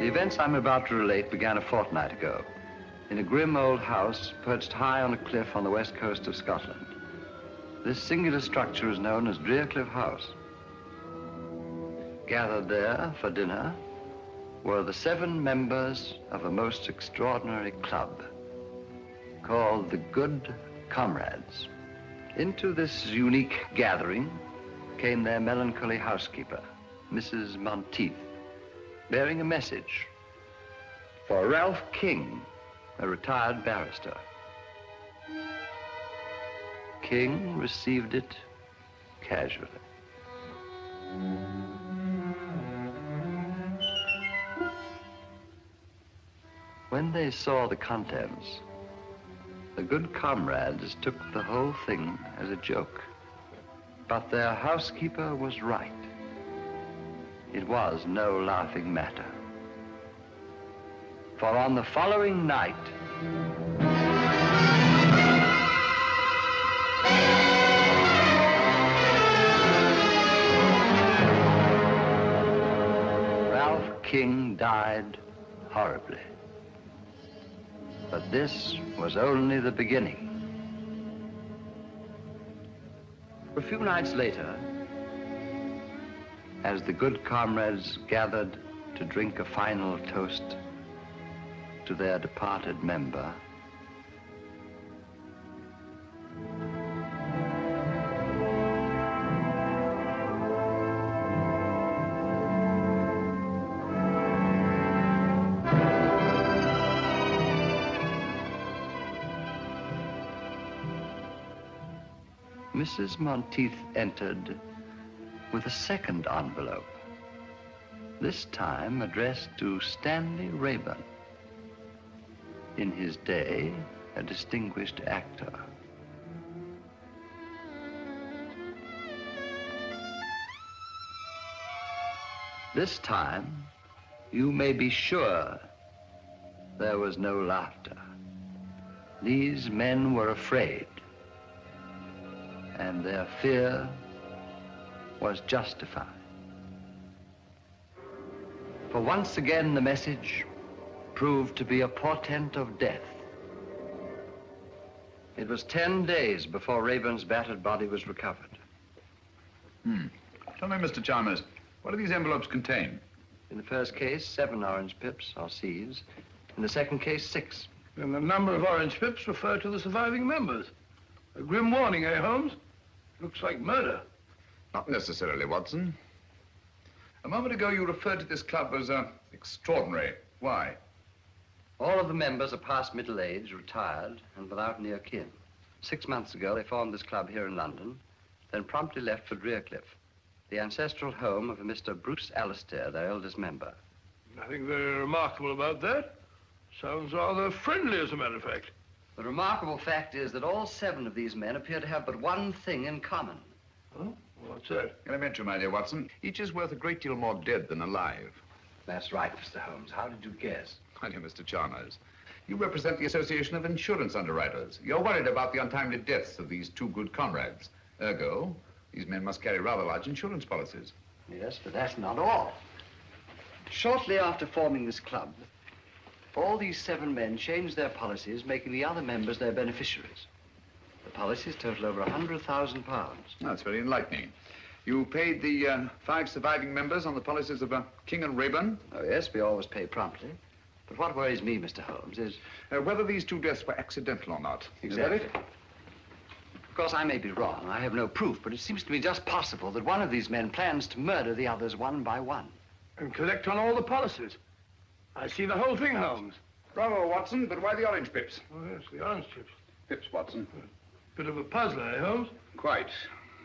The events I'm about to relate began a fortnight ago in a grim old house perched high on a cliff on the west coast of Scotland. This singular structure is known as Cliff House. Gathered there for dinner were the 7 members of a most extraordinary club called the Good Comrades. Into this unique gathering came their melancholy housekeeper, Mrs. Monteith, bearing a message for Ralph King, a retired barrister. King received it casually. When they saw the contents, the Good Comrades took the whole thing as a joke. But their housekeeper was right. It was no laughing matter. For on the following night, Ralph King died horribly. But this was only the beginning. A few nights later, as the Good Comrades gathered to drink a final toast to their departed member, Mrs. Monteith entered with a second envelope, this time addressed to Stanley Rayburn, in his day a distinguished actor. This time, you may be sure there was no laughter. These men were afraid, and their fear was justified. For once again, the message proved to be a portent of death. It was 10 days before Rayburn's battered body was recovered. Tell me, Mr. Chalmers, what do these envelopes contain? In the first case, 7 orange pips, or C's. In the second case, 6. And the number of orange pips refer to the surviving members. A grim warning, eh, Holmes? Looks like murder. Not necessarily, Watson. A moment ago, you referred to this club as extraordinary. Why? All of the members are past middle age, retired, and without near kin. 6 months ago, they formed this club here in London, then promptly left for Cliff, the ancestral home of a Mr. Bruce Alistair, their eldest member. Nothing very remarkable about that. Sounds rather friendly, as a matter of fact. The remarkable fact is that all 7 of these men appear to have but one thing in common. Oh, what's that? Elementary, my dear Watson. Each is worth a great deal more dead than alive. That's right, Mr. Holmes. How did you guess? My dear Mr. Chalmers, you represent the Association of Insurance Underwriters. You're worried about the untimely deaths of these 2 good comrades. Ergo, these men must carry rather large insurance policies. Yes, but that's not all. Shortly after forming this club, all these 7 men changed their policies, making the other members their beneficiaries. The policies total over £100,000. Oh, that's very enlightening. You paid the 5 surviving members on the policies of King and Rayburn? Oh, yes, we always pay promptly. But what worries me, Mr. Holmes, is... whether these 2 deaths were accidental or not. Exactly. Of course, I may be wrong. I have no proof, but it seems to me just possible that one of these men plans to murder the others one by one. And collect on all the policies. I see the whole thing, Holmes. Bravo, Watson, but why the orange pips? Oh, yes, the orange chips. Pips, Watson. Bit of a puzzler, eh, Holmes? Quite.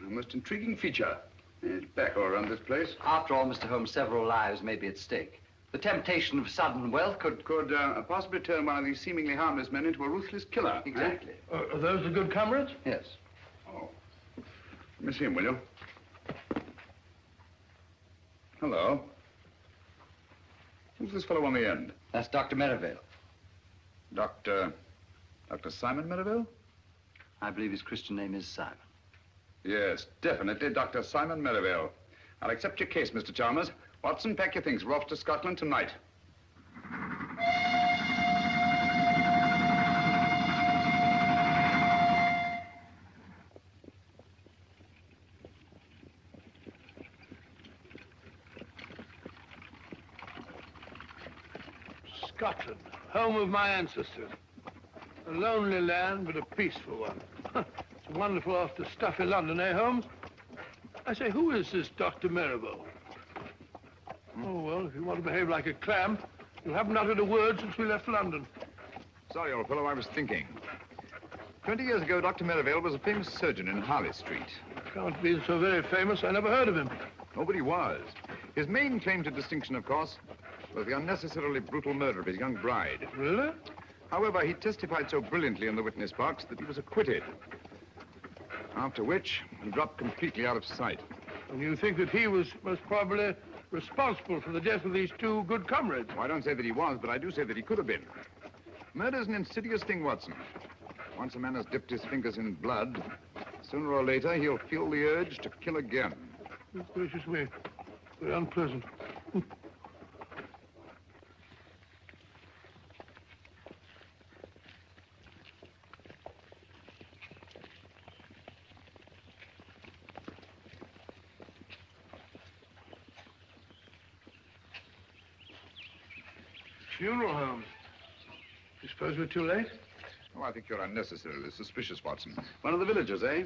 A most intriguing feature. It's back all around this place. After all, Mr. Holmes, several lives may be at stake. The temptation of sudden wealth could possibly turn one of these seemingly harmless men into a ruthless killer. Exactly. Are those the good comrades? Yes. Oh. Let me see him, will you? Hello. Who's this fellow on the end? That's Dr. Merivale. Dr. Simon Merivale? I believe his Christian name is Simon. Yes, definitely, Dr. Simon Merivale. I'll accept your case, Mr. Chalmers. Watson, pack your things. We're off to Scotland tonight. Scotland, home of my ancestors. A lonely land, but a peaceful one. It's wonderful after stuffy London, eh, Holmes? I say, who is this Dr. Merivale? Oh, well, if you want to behave like a clam, you haven't uttered a word since we left London. Sorry, old fellow, I was thinking. 20 years ago, Dr. Merivale was a famous surgeon in Harley Street. Can't be so very famous. I never heard of him. Nobody was. His main claim to distinction, of course, was the unnecessarily brutal murder of his young bride. Really? However, he testified so brilliantly in the witness box that he was acquitted. After which, he dropped completely out of sight. And you think that he was most probably responsible for the death of these two good comrades? Well, I don't say that he was, but I do say that he could have been. Murder's an insidious thing, Watson. Once a man has dipped his fingers in blood, sooner or later he'll feel the urge to kill again. Oh, gracious me. Very unpleasant. Funeral home. You suppose we're too late? Oh, I think you're unnecessarily suspicious, Watson. One of the villagers, eh?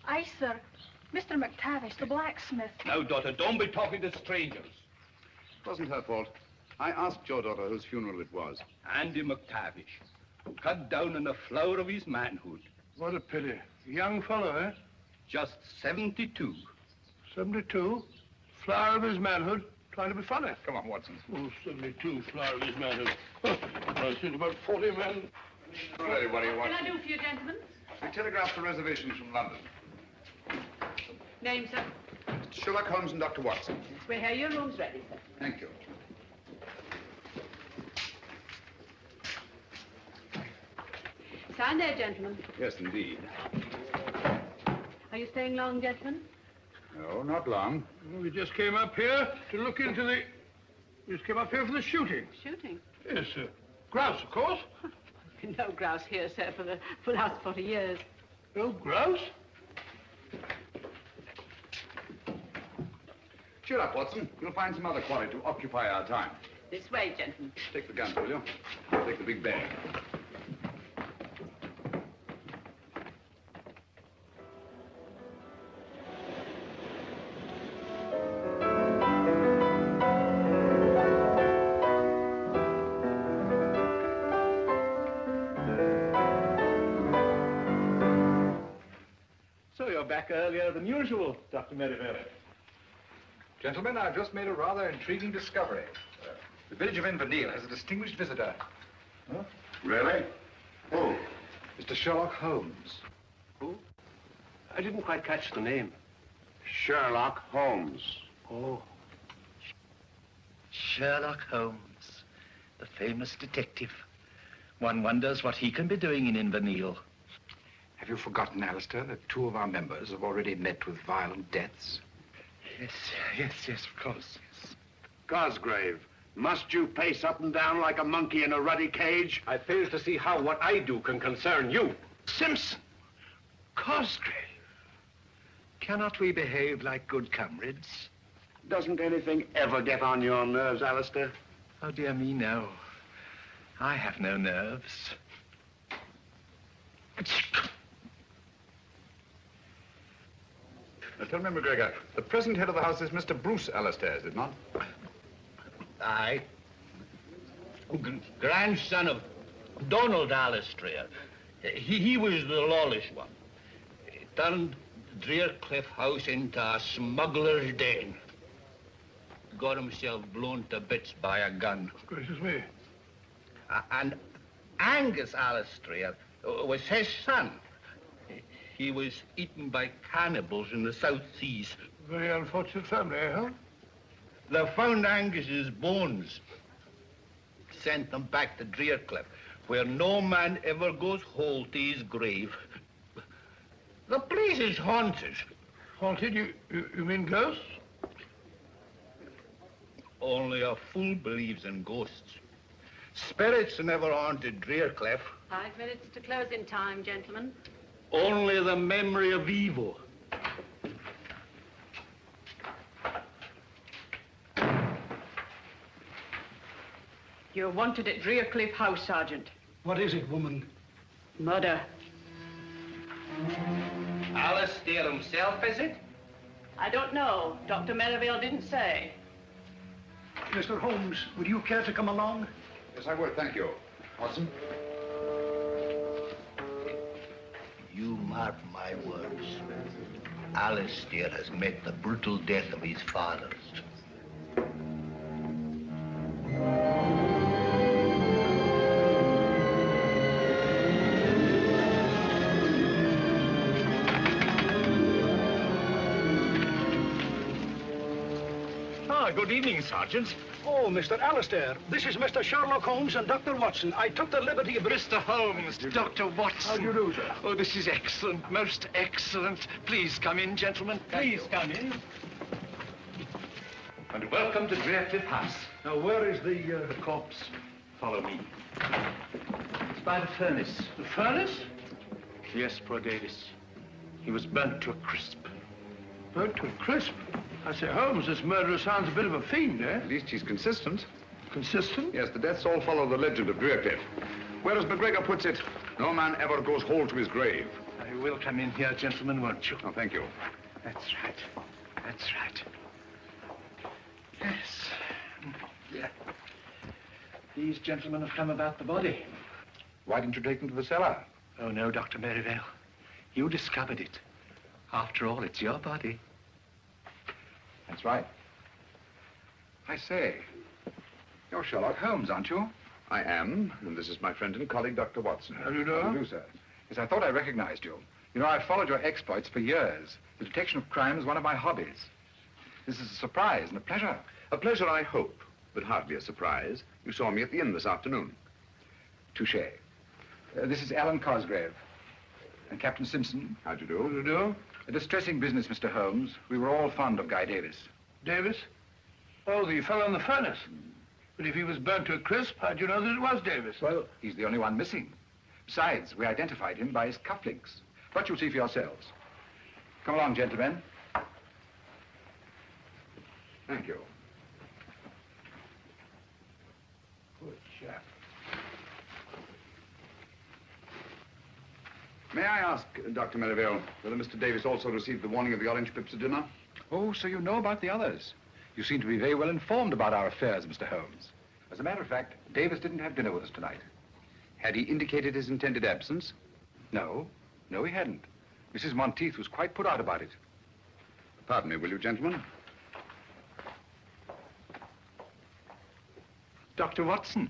Aye, sir. Mr. McTavish, the blacksmith. Now, daughter, don't be talking to strangers. It wasn't her fault. I asked your daughter whose funeral it was. Andy McTavish, cut down in the flower of his manhood. What a pity. A young fellow, eh? Just 72. 72? Flower of his manhood. Trying to be funny. Come on, Watson. Oh, 72, flower of his manhood. I've seen about 40 men. Ready, what do you want? What can I do for you, gentlemen? We telegraphed for reservations from London. Name, sir? Sherlock Holmes and Dr. Watson. We're here. Your room's ready, sir. Thank you. Sign there, gentlemen. Yes, indeed. Are you staying long, gentlemen? No, not long. Well, we just came up here to look into the... We just came up here for the shooting. Shooting? Yes, sir. Grouse, of course. No grouse here, sir, for the last 40 years. No grouse? Cheer up, Watson. You'll find some other quarry to occupy our time. This way, gentlemen. Take the guns, will you? Take the big bag. So you're back earlier than usual, Dr. Merivale. Gentlemen, I've just made a rather intriguing discovery. The village of Inverness has a distinguished visitor. Huh? Really? Who? Mr. Sherlock Holmes. Who? I didn't quite catch the name. Sherlock Holmes. Oh. Sherlock Holmes, the famous detective. One wonders what he can be doing in Inverness. Have you forgotten, Alistair, that 2 of our members have already met with violent deaths? Yes, of course, yes. Cosgrave, must you pace up and down like a monkey in a ruddy cage? I fail to see how what I do can concern you. Simpson, Cosgrave. Cannot we behave like good comrades? Doesn't anything ever get on your nerves, Alistair? Oh, dear me, no. I have no nerves. Now, tell me, McGregor, the present head of the house is Mr. Bruce Alistair, is it not? Aye. Grandson of Donald Alistair. He was the lawless one. He turned Drearcliff House into a smuggler's den. Got himself blown to bits by a gun. Gracious me. And Angus Alistair was his son. He was eaten by cannibals in the South Seas. Very unfortunate family, eh, Holmes? They found Angus's bones. Sent them back to Drearcliff, where no man ever goes whole to his grave. The place is haunted. Haunted? You mean ghosts? Only a fool believes in ghosts. Spirits never haunted Drearcliff. 5 minutes to closing time, gentlemen. Only the memory of evil. You're wanted at Drearcliff House, Sergeant. What is it, woman? Murder. Alistair himself, is it? I don't know. Dr. Merivale didn't say. Mr. Holmes, would you care to come along? Yes, I would, thank you. Watson? You mark my words. Alistair has met the brutal death of his fathers. Good evening, Sergeant. Oh, Mr. Alistair, this is Mr. Sherlok Holmes and Dr. Watson. I took the liberty of... Mr. Holmes, Dr. Watson. How do you do, sir? Oh, this is excellent, most excellent. Please come in, gentlemen. Please come in. And welcome to Drearcliff House. Now, where is the corpse? Follow me. It's by the furnace. The furnace? Yes, poor Davis. He was burnt to a crisp. Burnt to a crisp? I say, Holmes, this murderer sounds a bit of a fiend, eh? At least he's consistent. Consistent? Yes, the deaths all follow the legend of Drearcliff. Whereas McGregor puts it, no man ever goes whole to his grave. You will come in here, gentlemen, won't you? Oh, thank you. That's right. That's right. Yes. Yeah. These gentlemen have come about the body. Why didn't you take them to the cellar? Oh, no, Dr. Merivale. You discovered it. After all, it's your body. That's right. I say, you're Sherlock Holmes, aren't you? I am, and this is my friend and colleague, Dr. Watson. How do you know? How do you do, sir? Yes, I thought I recognized you. You know, I've followed your exploits for years. The detection of crime is one of my hobbies. This is a surprise and a pleasure. A pleasure, I hope, but hardly a surprise. You saw me at the inn this afternoon. Touché. This is Alan Cosgrave. And Captain Simpson. How do you do? How do you do? A distressing business, Mr. Holmes. We were all fond of Guy Davis. Davis? Oh, the fellow in the furnace. But if he was burnt to a crisp, how'd you know that it was Davis? Well, he's the only one missing. Besides, we identified him by his cufflinks. But you'll see for yourselves. Come along, gentlemen. Thank you. Good chap. May I ask, Dr. Merivale, whether Mr. Davis also received the warning of the orange pips at dinner? Oh, so you know about the others. You seem to be very well informed about our affairs, Mr. Holmes. As a matter of fact, Davis didn't have dinner with us tonight. Had he indicated his intended absence? No. No, he hadn't. Mrs. Monteith was quite put out about it. Pardon me, will you, gentlemen? Dr. Watson,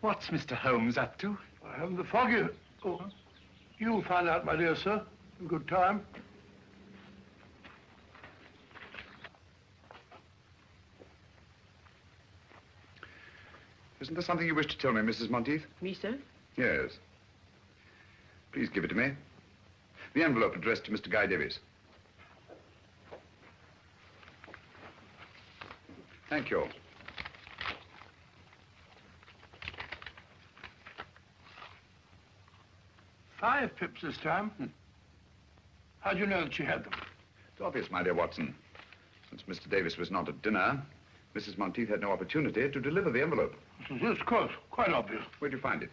what's Mr. Holmes up to? I haven't the foggiest. Oh, you'll find out, my dear sir, in good time. Isn't there something you wish to tell me, Mrs. Monteith? Me, sir? Yes. Please give it to me. The envelope addressed to Mr. Guy Davis. Thank you. $5 pips this time. How'd you know that she had them? It's obvious, my dear Watson. Since Mr. Davis was not at dinner, Mrs. Monteith had no opportunity to deliver the envelope. Yes, of course. Quite obvious. Where'd you find it?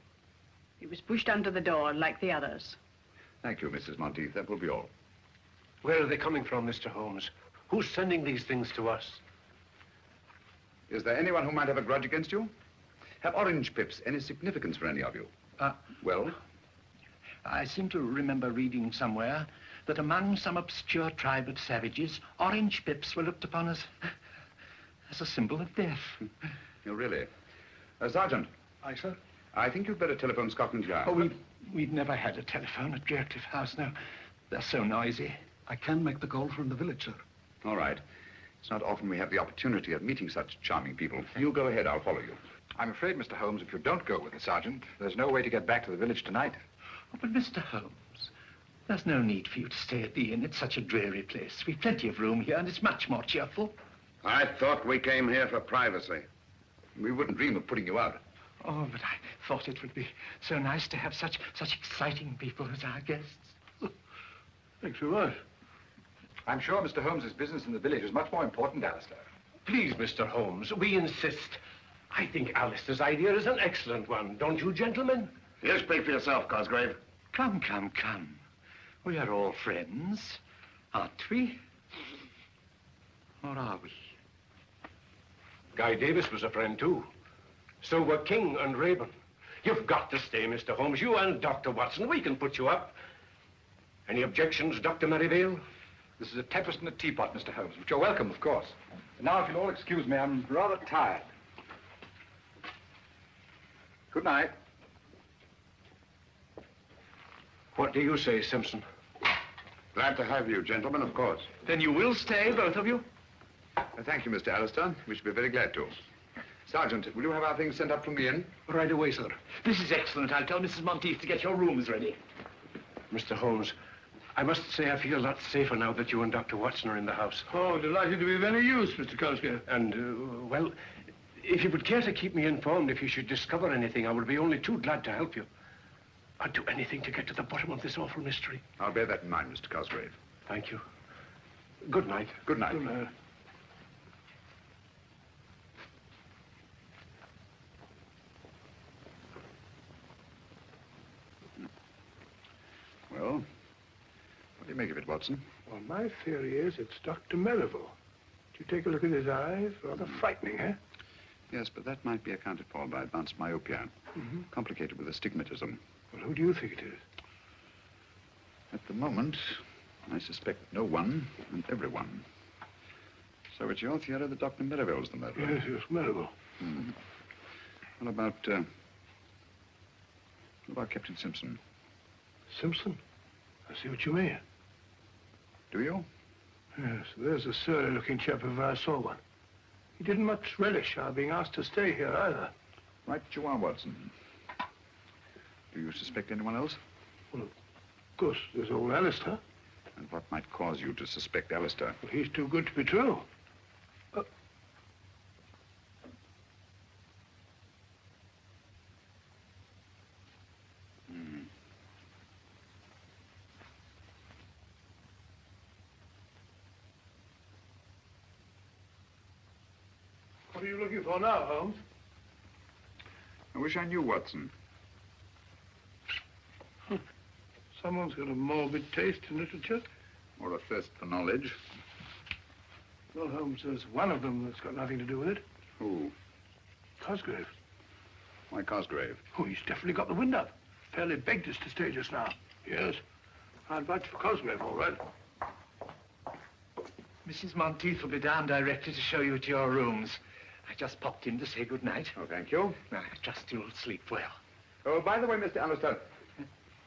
It was pushed under the door, like the others. Thank you, Mrs. Monteith. That will be all. Where are they coming from, Mr. Holmes? Who's sending these things to us? Is there anyone who might have a grudge against you? Have orange pips any significance for any of you? Well? I seem to remember reading somewhere that among some obscure tribe of savages, orange pips were looked upon as a symbol of death. Oh, really? Sergeant. Aye, sir? I think you'd better telephone Scotland Yard. Oh, we've never had a telephone at Drearcliff House now. They're so noisy. I can make the call from the village, sir. All right. It's not often we have the opportunity of meeting such charming people. You go ahead, I'll follow you. I'm afraid, Mr. Holmes, if you don't go with the sergeant, there's no way to get back to the village tonight. Oh, but Mr. Holmes, there's no need for you to stay at the inn. It's such a dreary place. We've plenty of room here, and it's much more cheerful. I thought we came here for privacy. We wouldn't dream of putting you out. Oh, but I thought it would be so nice to have such exciting people as our guests. Thanks very much. I'm sure Mr. Holmes's business in the village is much more important, Alistair. Please, Mr. Holmes, we insist. I think Alistair's idea is an excellent one, don't you, gentlemen? You speak for yourself, Cosgrave. Come, come, come. We are all friends, aren't we? Or are we? Guy Davis was a friend, too. So were King and Rayburn. You've got to stay, Mr. Holmes. You and Dr. Watson, we can put you up. Any objections, Dr. Merivale? This is a tempest in a teapot, Mr. Holmes, but you're welcome, of course. And now, if you'll all excuse me, I'm rather tired. Good night. What do you say, Simpson? Glad to have you, gentlemen, of course. Then you will stay, both of you? Thank you, Mr. Alistair. We should be very glad to. Sergeant, will you have our things sent up from the inn? Right away, sir. This is excellent. I'll tell Mrs. Monteith to get your rooms ready. Mr. Holmes, I must say I feel a lot safer now that you and Dr. Watson are in the house. Oh, delighted to be of any use, Mr. Cosgrave. And, well, if you would care to keep me informed if you should discover anything, I would be only too glad to help you. I'd do anything to get to the bottom of this awful mystery. I'll bear that in mind, Mr. Cosgrave. Thank you. Good night. Good night. Good night. Well, what do you make of it, Watson? Well, my theory is it's Dr. Merivale. Do you take a look at his eyes? Rather frightening, eh? Yes, but that might be accounted for by advanced myopia. Complicated with astigmatism. Well, who do you think it is? At the moment, I suspect no one and everyone. So it's your theory that Dr. Merivale's the murderer? Yes, yes, Merivale. What about Captain Simpson? Simpson? I see what you mean. Do you? Yes, there's a surly-looking chap if I saw one. He didn't much relish our being asked to stay here, either. Right you are, Watson. Do you suspect anyone else? Well, of course, there's old Alistair. And what might cause you to suspect Alistair? Well, he's too good to be true. What are you looking for now, Holmes? I wish I knew, Watson. Someone's got a morbid taste in literature. Or a thirst for knowledge. Well, Holmes, there's one of them that's got nothing to do with it. Who? Cosgrave. Why Cosgrave? Oh, he's definitely got the wind up. Fairly begged us to stay just now. Yes. I'd vouch for Cosgrave, all right. Mrs. Monteith will be down directly to show you to your rooms. I just popped in to say good night. Oh, thank you. I trust you'll sleep well. Oh, by the way, Mr. Alistair,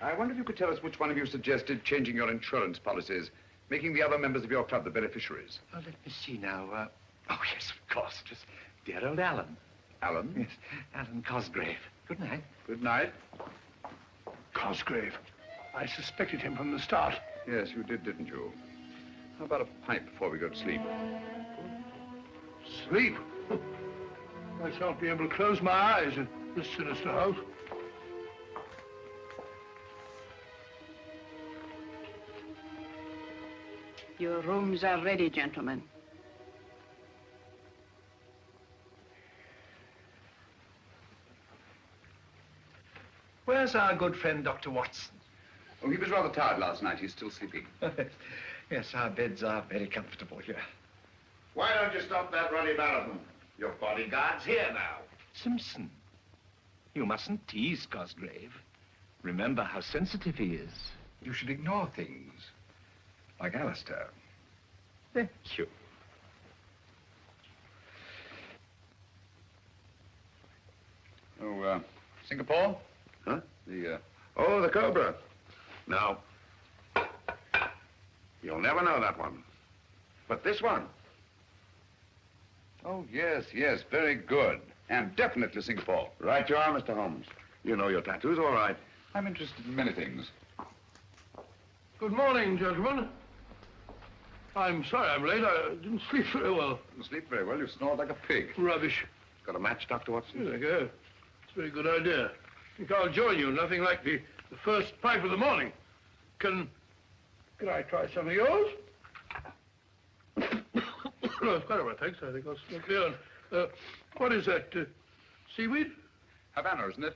I wonder if you could tell us which one of you suggested changing your insurance policies, making the other members of your club the beneficiaries. Oh, let me see now. Oh, yes, of course. It was dear old Alan. Alan? Yes, Alan Cosgrave. Good night. Good night. Cosgrave. I suspected him from the start. Yes, you did, didn't you? How about a pipe before we go to sleep? Sleep? I shan't be able to close my eyes in this sinister house. Your rooms are ready, gentlemen. Where's our good friend, Dr. Watson? Oh, he was rather tired last night. He's still sleeping. Yes, our beds are very comfortable here. Why don't you stop that ruddy marathon? Your bodyguard's here now. Simpson, you mustn't tease Cosgrave. Remember how sensitive he is. You should ignore things. Like Alistair. Thank you. Oh, Singapore? Huh? Oh, the Cobra. No. You'll never know that one. But this one. Oh, yes, yes, very good. And definitely Singapore. Right you are, Mr. Holmes. You know your tattoos, all right. I'm interested in many things. Good morning, gentlemen. I'm sorry I'm late. I didn't sleep very well. You sleep very well. You snore like a pig. Rubbish. Got a match, Dr. Watson? Here they go. It's a very good idea. I think I'll join you. Nothing like the first pipe of the morning. Can I try some of yours? No, it's quite all right, thanks. I think I'll smoke the other. What is that? Seaweed? Havana, isn't it?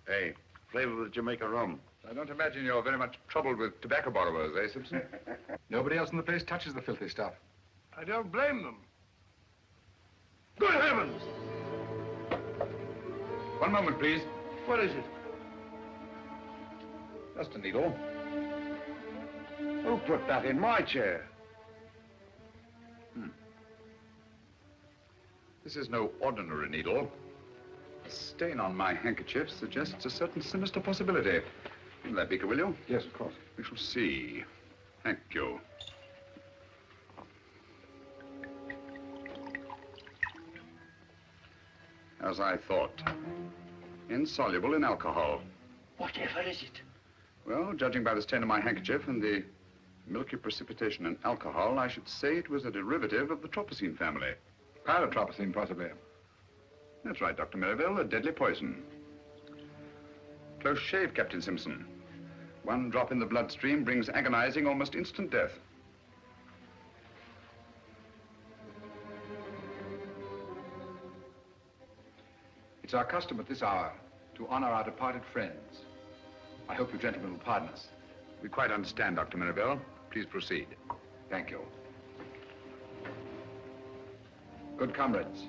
Hey, flavor with Jamaica rum. I don't imagine you're very much troubled with tobacco borrowers, eh, Simpson? Nobody else in the place touches the filthy stuff. I don't blame them. Good heavens! One moment, please. What is it? Just a needle. Who put that in my chair? This is no ordinary needle. A stain on my handkerchief suggests a certain sinister possibility. Give that beaker, will you? Yes, of course. We shall see. Thank you. As I thought. Insoluble in alcohol. Whatever is it? Well, judging by the stain on my handkerchief and the milky precipitation in alcohol, I should say it was a derivative of the tropicine family. Pyrotropicine, possibly. That's right, Dr. Merivale, a deadly poison. Close shave, Captain Simpson. One drop in the bloodstream brings agonizing, almost instant death. It's our custom at this hour to honor our departed friends. I hope you gentlemen will pardon us. We quite understand, Dr. Merivale. Please proceed. Thank you. Good comrades,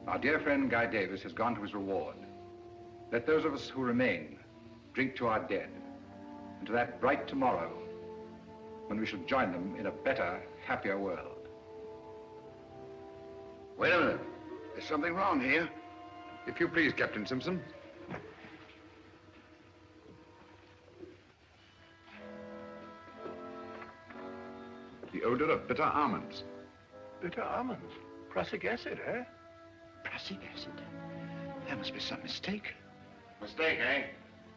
our dear friend Guy Davis has gone to his reward. Let those of us who remain drink to our dead and to that bright tomorrow when we shall join them in a better, happier world. Wait a minute. There's something wrong here. If you please, Captain Simpson. The odor of bitter almonds. Bitter almonds? Prussic acid, eh? Prussic acid? There must be some mistake. Mistake, eh?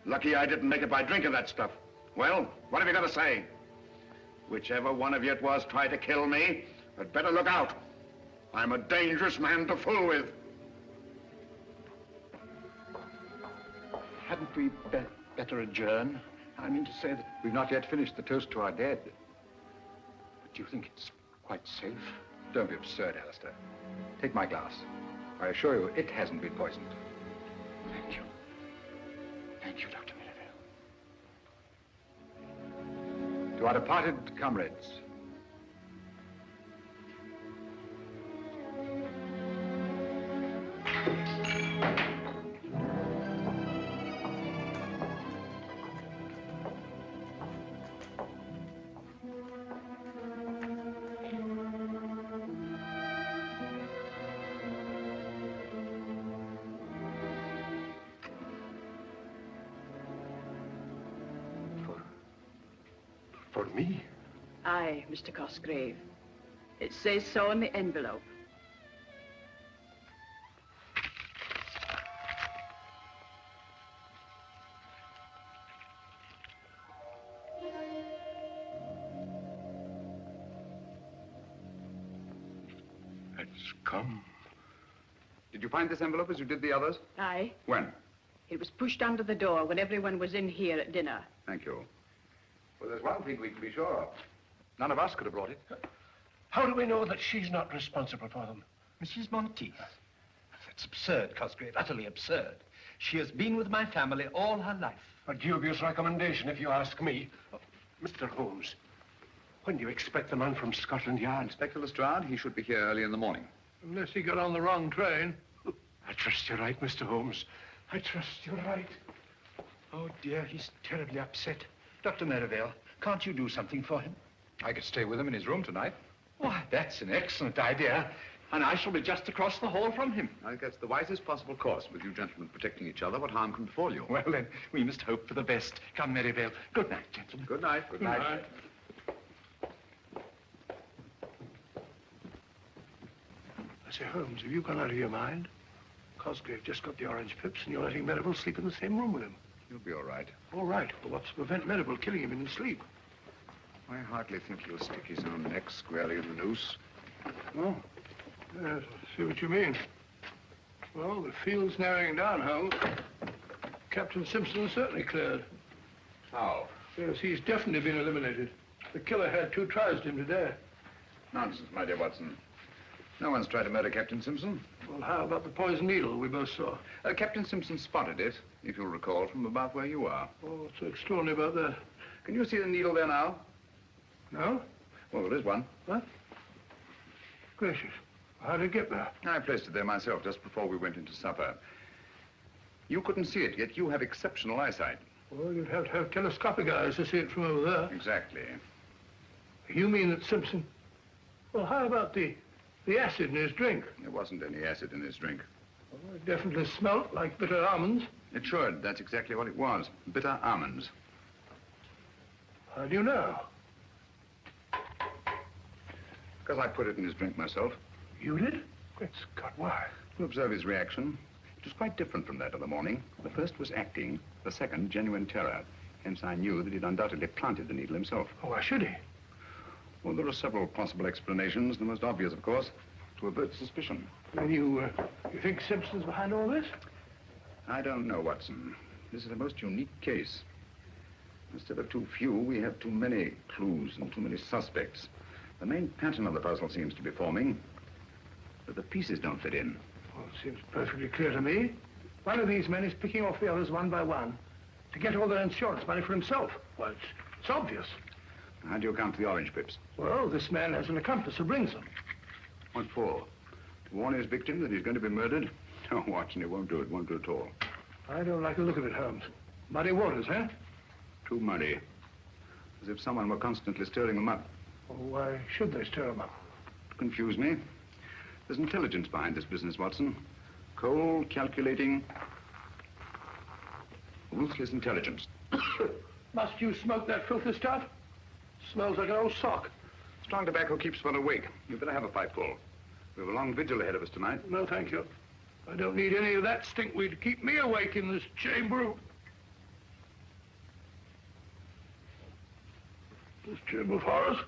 Lucky I didn't make it by drinking that stuff. Well, what have you got to say? Whichever one of you it was tried to kill me, had better look out. I'm a dangerous man to fool with. Hadn't we better adjourn? I mean to say that... We've not yet finished the toast to our dead. But do you think it's quite safe? Don't be absurd, Alistair. Take my glass. I assure you, it hasn't been poisoned. Thank you. Thank you, Dr. Merivale. To our departed comrades, For me? Aye, Mr. Cosgrave. It says so on the envelope. It's come. Did you find this envelope as you did the others? Aye. When? It was pushed under the door when everyone was in here at dinner. Thank you. well, there's one thing we can be sure of. None of us could have brought it. How do we know that she's not responsible for them? Mrs. Monteith. That's absurd, Cosgrave, utterly absurd. She has been with my family all her life. A dubious recommendation, if you ask me. Mr. Holmes, when do you expect the man from Scotland Yard? Inspector Lestrade, he should be here early in the morning. Unless he got on the wrong train. I trust you're right, Mr. Holmes. I trust you're right. Oh, dear, he's terribly upset. Dr. Merivale, can't you do something for him? I could stay with him in his room tonight. Why, that's an excellent idea. And I shall be just across the hall from him. I think that's the wisest possible course. With you gentlemen protecting each other, what harm can befall you? Well, then, we must hope for the best. Come, Merivale. Good night, gentlemen. Good night. Good night. I say, Holmes, have you gone out of your mind? Cosgrave just got the orange pips and you're letting Merivale sleep in the same room with him. You'll be all right. All right, but what's to prevent Merivale killing him in his sleep? I hardly think he'll stick his own neck squarely in the noose. Oh, yes, I see what you mean. Well, the field's narrowing down, Holmes. Captain Simpson is certainly cleared. How? Yes, he's definitely been eliminated. The killer had 2 tries at him today. Nonsense, my dear Watson. No one's tried to murder Captain Simpson. Well, how about the poison needle we both saw? Captain Simpson spotted it, if you'll recall, from about where you are. Oh, what's so extraordinary about that? Can you see the needle there now? No? Well, there is one. What? Gracious. How did it get there? I placed it there myself just before we went into supper. You couldn't see it, yet you have exceptional eyesight. Well, you'd have to have telescopic eyes to see it from over there. Exactly. You mean that Simpson... Well, how about the acid in his drink? There wasn't any acid in his drink. Well, it definitely smelled like bitter almonds. It should. That's exactly what it was. Bitter almonds. How do you know? Because I put it in his drink myself. You did? Great Scott, why? To observe his reaction. It was quite different from that of the morning. The first was acting, the second genuine terror. Hence I knew that he'd undoubtedly planted the needle himself. Oh, why should he? Well, there are several possible explanations. The most obvious, of course, to avert suspicion. Then you think Simpson's behind all this? I don't know, Watson. This is a most unique case. Instead of too few, we have too many clues and too many suspects. The main pattern of the puzzle seems to be forming, but the pieces don't fit in. Well, it seems perfectly clear to me. One of these men is picking off the others one by one to get all their insurance money for himself. Well, it's obvious. How do you account for the orange pips? Well, this man has an accomplice who brings them. What for? To warn his victim that he's going to be murdered? No, Watson, it won't do it. Won't do at all. I don't like the look of it, Holmes. Muddy waters, huh? Too muddy. As if someone were constantly stirring them up. Well, why should they stir them up? To confuse me. There's intelligence behind this business, Watson. Cold, calculating, ruthless intelligence. Must you smoke that filthy stuff? Smells like an old sock. Strong tobacco keeps one awake. You'd better have a pipeful. We have a long vigil ahead of us tonight. No, thank you. I don't need any of that stinkweed to keep me awake in this chamber. This chamber of horrors.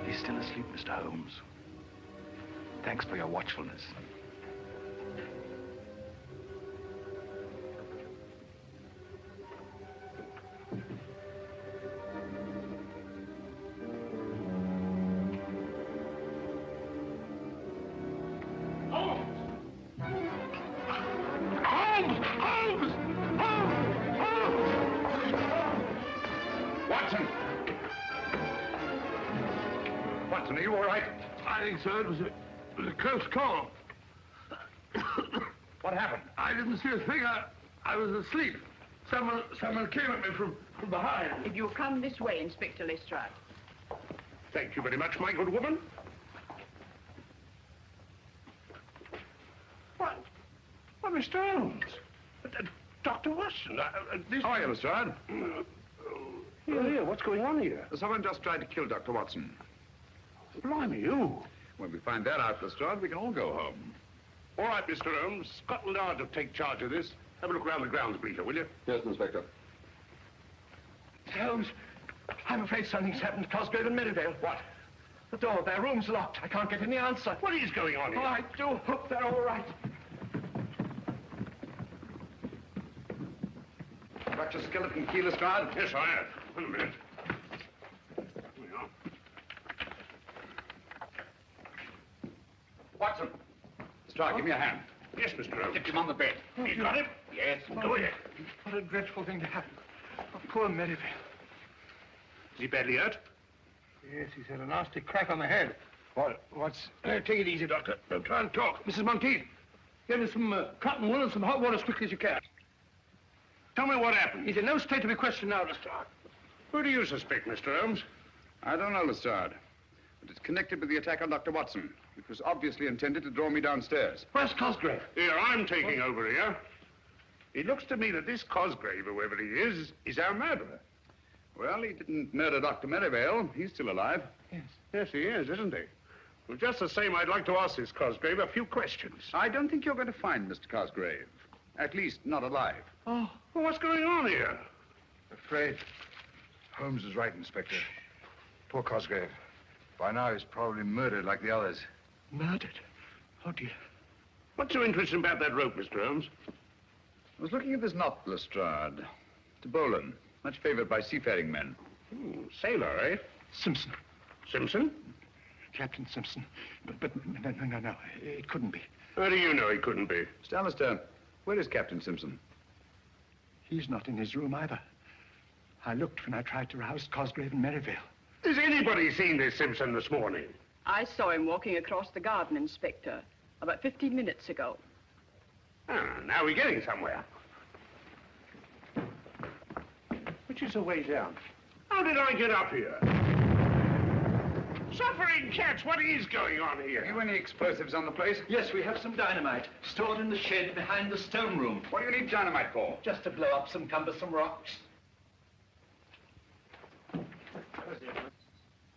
He's still asleep, Mr. Holmes. Thanks for your watchfulness. Are you all right? I think so. It was a close call. What happened? I didn't see a thing. I was asleep. Someone came at me from behind. If you'll come this way, Inspector Lestrade. Thank you very much, my good woman. What? Well, Mr. Holmes. Dr. Watson, this... How are you, Lestrade? Here, what's going on here? Someone just tried to kill Dr. Watson. Blimey, you. When we find that out, Lestrade, we can all go home. All right, Mr. Holmes. Scotland Yard will take charge of this. Have a look around the grounds, Bleacher, will you? Yes, Inspector. Holmes, I'm afraid something's happened to Cosgrave and Merivale. What? The door of their room's locked. I can't get any answer. What is going on here? Oh, I do hope they're all right. Got your skeleton key, Lestrade? Yes, I have. Wait a minute. Here we are. Watson. Lestrade, give me a hand. Yes, Mr. Holmes. Get him on the bed. You got him? Yes, go ahead. What a dreadful thing to happen. Oh, poor Merivale. Is he badly hurt? Yes, he's had a nasty crack on the head. What's... take it easy, Doctor. Don't try and talk. Mrs. Monteith, get me some cotton wool and some hot water as quickly as you can. Tell me what happened. He's in no state to be questioned now, Lestrade. Who do you suspect, Mr. Holmes? I don't know, Lestrade. But it's connected with the attack on Dr. Watson. It was obviously intended to draw me downstairs. Where's Cosgrave? Here, I'm taking over here. It looks to me that this Cosgrave, whoever he is our murderer. Well, he didn't murder Dr. Merivale. He's still alive. Yes. Yes, he is, isn't he? Well, just the same, I'd like to ask this Cosgrave a few questions. I don't think you're going to find Mr. Cosgrave. At least, not alive. Oh. Well, what's going on here? Afraid. Holmes is right, Inspector. Poor Cosgrave. By now, he's probably murdered like the others. Murdered? Oh, dear. What's so interesting about that rope, Mr. Holmes? I was looking at this knot, Lestrade. It's a bowline, much favored by seafaring men. Sailor, eh? Simpson. Simpson? Captain Simpson. But no. It couldn't be. How do you know he couldn't be? Mr. Alistair, where is Captain Simpson? He's not in his room either. I looked when I tried to rouse Cosgrave and Merivale. Has anybody seen this Simpson this morning? I saw him walking across the garden, Inspector, about 15 minutes ago. Ah, now we're getting somewhere. Which is a way down. How did I get up here? Suffering cats, what is going on here? Have you any explosives on the place? Yes, we have some dynamite stored in the shed behind the stone room. What do you need dynamite for? Just to blow up some cumbersome rocks.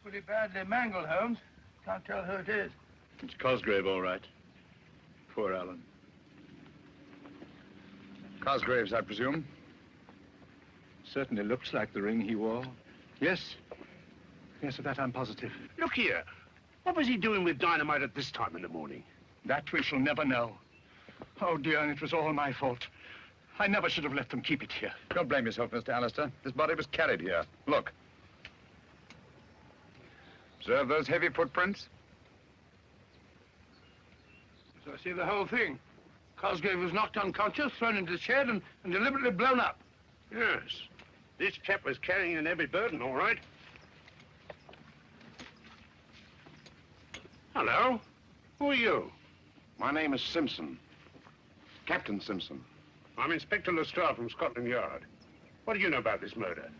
Pretty badly mangled, Holmes. Can't tell who it is. It's Cosgrave, all right. Poor Alan. Cosgrave's, I presume? Certainly looks like the ring he wore. Yes. Yes, of that I'm positive. Look here. What was he doing with dynamite at this time in the morning? That we shall never know. Oh, dear, and it was all my fault. I never should have let them keep it here. Don't blame yourself, Mr. Alistair. This body was carried here. Look. Observe those heavy footprints? So I see the whole thing. Cosgrave was knocked unconscious, thrown into the shed, and deliberately blown up. Yes. This chap was carrying an heavy burden, all right. Hello. Who are you? My name is Simpson. Captain Simpson. I'm Inspector Lestrade from Scotland Yard. What do you know about this murder?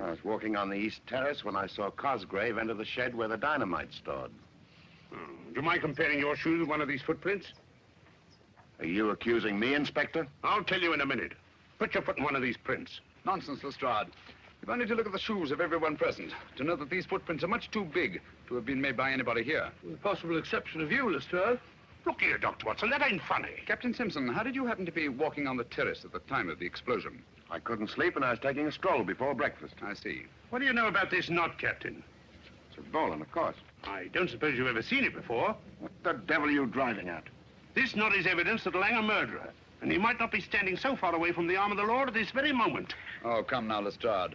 I was walking on the east terrace when I saw Cosgrave enter the shed where the dynamite's stored. Do you mind comparing your shoes with one of these footprints? Are you accusing me, Inspector? I'll tell you in a minute. Put your foot in one of these prints. Nonsense, Lestrade. You've only to look at the shoes of everyone present to know that these footprints are much too big to have been made by anybody here. With the possible exception of you, Lestrade. Look here, Dr. Watson, that ain't funny. Captain Simpson, how did you happen to be walking on the terrace at the time of the explosion? I couldn't sleep and I was taking a stroll before breakfast. I see. What do you know about this knot, Captain? It's a bowline, of course. I don't suppose you've ever seen it before. What the devil are you driving at? This knot is evidence that'll hang a murderer, and he might not be standing so far away from the arm of the law at this very moment. Oh, come now, Lestrade.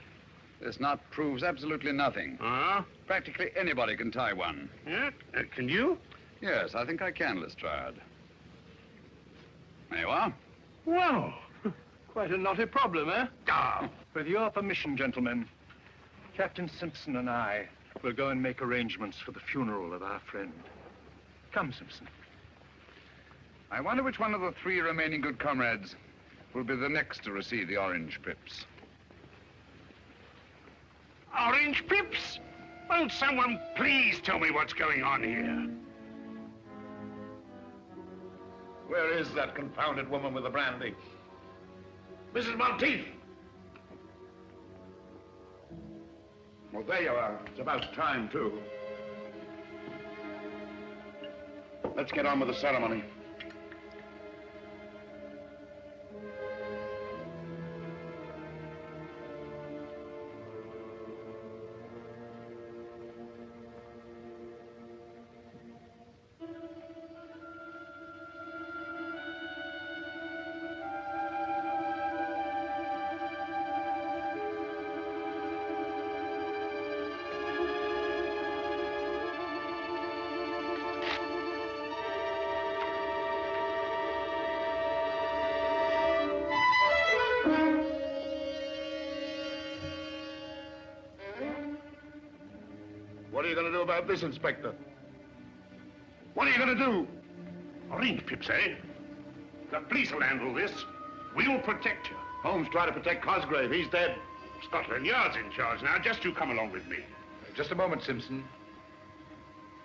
This knot proves absolutely nothing. Ah? Practically anybody can tie one. Yeah? Can you? Yes, I think I can, Lestrade. There you are. Well, quite a knotty problem, eh? Ah. With your permission, gentlemen, Captain Simpson and I will go and make arrangements for the funeral of our friend. Come, Simpson. I wonder which one of the three remaining good comrades will be the next to receive the orange pips. Orange pips? Won't someone please tell me what's going on here? Where is that confounded woman with the brandy? Mrs. Monteith! Well, there you are. It's about time, too. Let's get on with the ceremony. What are you going to do about this, Inspector? What are you going to do? Orange pips, eh? The police will handle this. We'll protect you. Holmes tried to protect Cosgrave. He's dead. Scotland Yard's in charge now. Just you come along with me. Just a moment, Simpson.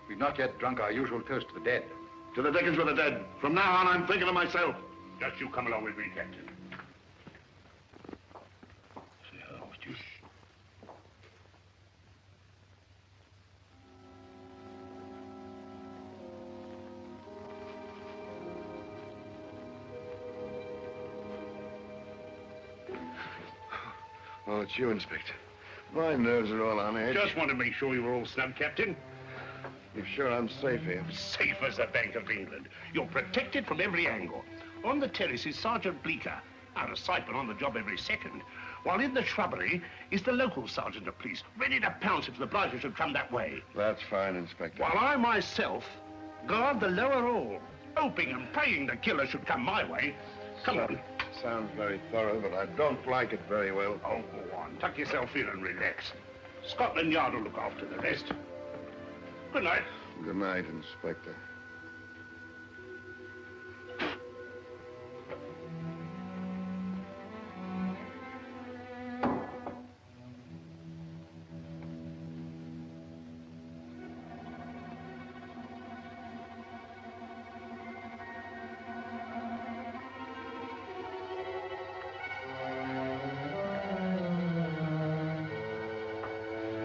We've not yet drunk our usual toast to the dead. To the dickens with the dead. From now on, I'm thinking of myself. Just you come along with me, Captain. Oh, it's you, Inspector. My nerves are all on edge. Just want to make sure you were all snug, Captain. You're sure I'm safe here? Safe as the Bank of England. You're protected from every angle. On the terrace is Sergeant Bleecker, out of sight but on the job every second. While in the shrubbery is the local sergeant of police, ready to pounce if the blighter should come that way. That's fine, Inspector. While I myself guard the lower hall, hoping and praying the killer should come my way. Come on. Sounds very thorough, but I don't like it very well. Oh, go on. Tuck yourself in and relax. Scotland Yard will look after the rest. Good night. Good night, Inspector.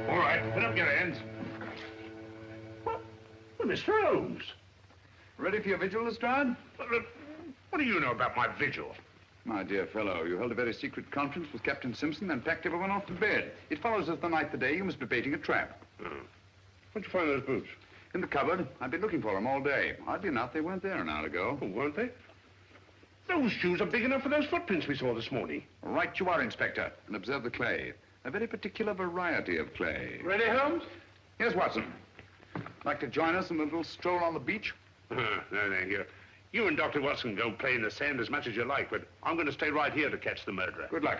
All right, put up your hands. Mr. Holmes. Ready for your vigil, Lestrade? What do you know about my vigil? My dear fellow, you held a very secret conference with Captain Simpson and packed everyone off to bed. It follows as the night the day you must be baiting a trap. Where'd you find those boots? In the cupboard. I've been looking for them all day. Oddly enough, they weren't there an hour ago. Oh, weren't they? Those shoes are big enough for those footprints we saw this morning. Right you are, Inspector. And observe the clay. A very particular variety of clay. Ready, Holmes? Yes, Watson. Like to join us in a little stroll on the beach? No, thank you. You and Dr. Watson go play in the sand as much as you like, but I'm going to stay right here to catch the murderer. Good luck.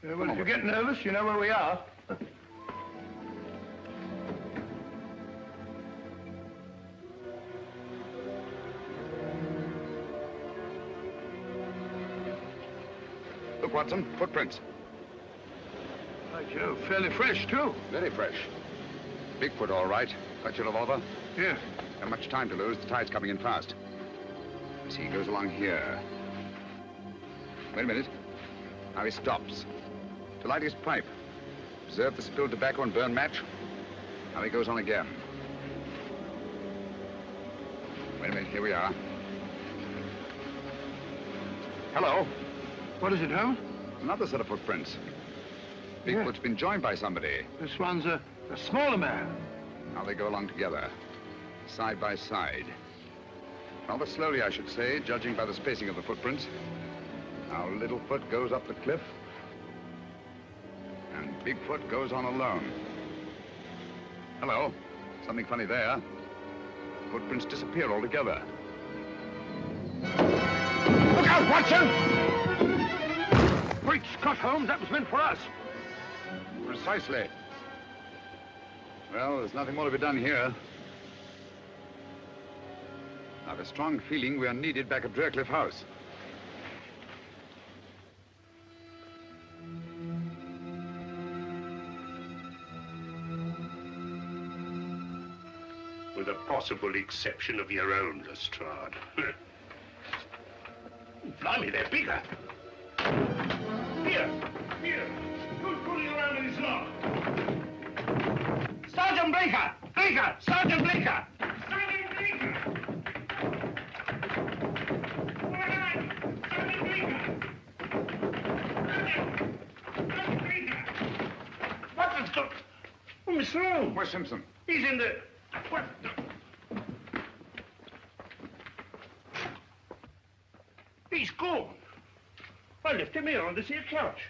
Well, if you get nervous, you know where we are. Look, Watson, footprints. By Jove, fairly fresh, too. Very fresh. Bigfoot, all right. Got your revolver? Yes. Not much time to lose. The tide's coming in fast. You see, he goes along here. Wait a minute. Now he stops. To light his pipe. Observe the spilled tobacco and burned match. Now he goes on again. Wait a minute, here we are. Hello. What is it, Holmes? Another set of footprints. Bigfoot's been joined by somebody. This one's a smaller man. Now they go along together, side by side. Rather slowly, I should say, judging by the spacing of the footprints. Now Littlefoot goes up the cliff, and Bigfoot goes on alone. Hello. Something funny there. Footprints disappear altogether. Look out, Watson! Great Scott, Holmes, that was meant for us. Precisely. Well, there's nothing more to be done here. I have a strong feeling we are needed back at Draycliffe House. With a possible exception of your own, Lestrade. Blimey, they're bigger. Here. Who's pulling around in this lock? Sergeant Bleecker! Sergeant Bleecker! Sergeant Bleecker! All right! Sergeant Bleecker! Sergeant Bleecker! What the stuff? Oh, Mr. Holmes. Where's Simpson? He's in the... What the... He's gone. I left him here on this here couch.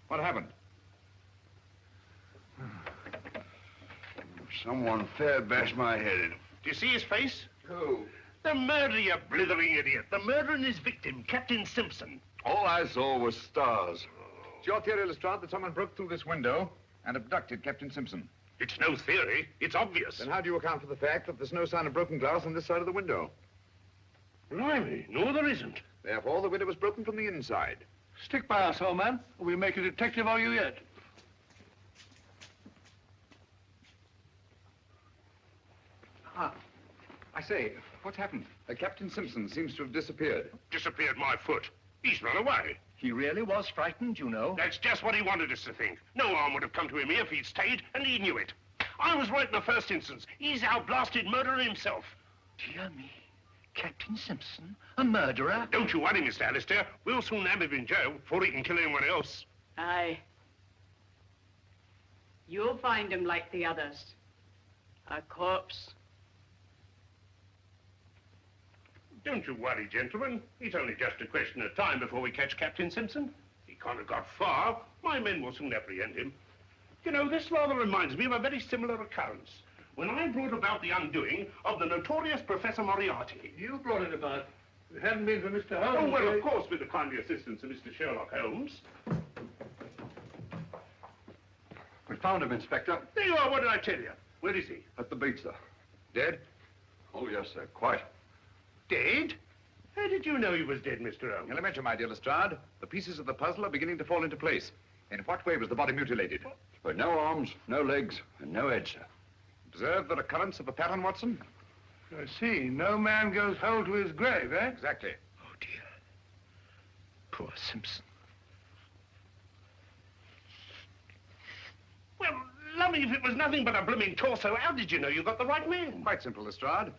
What happened? Someone fair bashed my head in. Do you see his face? Who? The murderer, you blithering idiot. The murderer and his victim, Captain Simpson. All I saw was stars. It's your theory, Lestrade, that someone broke through this window and abducted Captain Simpson. It's no theory. It's obvious. Then how do you account for the fact that there's no sign of broken glass on this side of the window? Blimey, no, there isn't. Therefore, the window was broken from the inside. Stick by us, old man, or we'll make a detective of you yet. I say, what's happened? Captain Simpson seems to have disappeared. Disappeared my foot. He's run away. He really was frightened, you know. That's just what he wanted us to think. No harm would have come to him here if he'd stayed, and he knew it. I was right in the first instance. He's our blasted murderer himself. Dear me. Captain Simpson, a murderer? Don't you worry, Mr. Alistair. We'll soon have him in jail before he can kill anyone else. Aye. You'll find him like the others. A corpse. Don't you worry, gentlemen. It's only just a question of time before we catch Captain Simpson. He can't have got far. My men will soon apprehend him. You know, this rather reminds me of a very similar occurrence. When I brought about the undoing of the notorious Professor Moriarty. You brought it about. If it hadn't been for Mr. Holmes... Oh, well, of course, with the kindly assistance of Mr. Sherlok Holmes. We found him, Inspector. There you are. What did I tell you? Where is he? At the beach, sir. Dead? Oh, yes, sir. Quite. Dead? How did you know he was dead, Mr. Holmes? Elementary, my dear Lestrade. The pieces of the puzzle are beginning to fall into place. In what way was the body mutilated? With no arms, no legs, and no head, sir. Observe the recurrence of the pattern, Watson? I see. No man goes whole to his grave, eh? Exactly. Oh, dear. Poor Simpson. Well, lummy, if it was nothing but a blooming torso, how did you know you got the right man? Quite simple, Lestrade.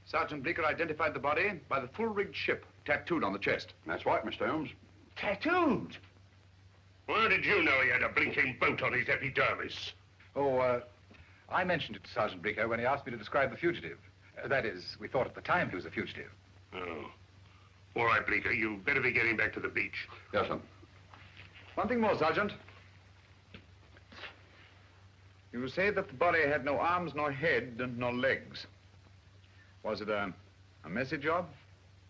Sergeant Bleecker identified the body by the full-rigged ship tattooed on the chest. That's right, Mr. Holmes. Tattooed? How did you know he had a blinking boat on his epidermis? Oh, I mentioned it to Sergeant Bleecker when he asked me to describe the fugitive. That is, we thought at the time he was a fugitive. Oh. All right, Bleecker, you better be getting back to the beach. Yes, sir. One thing more, Sergeant. You say that the body had no arms, nor head, and no legs. Was it a messy job?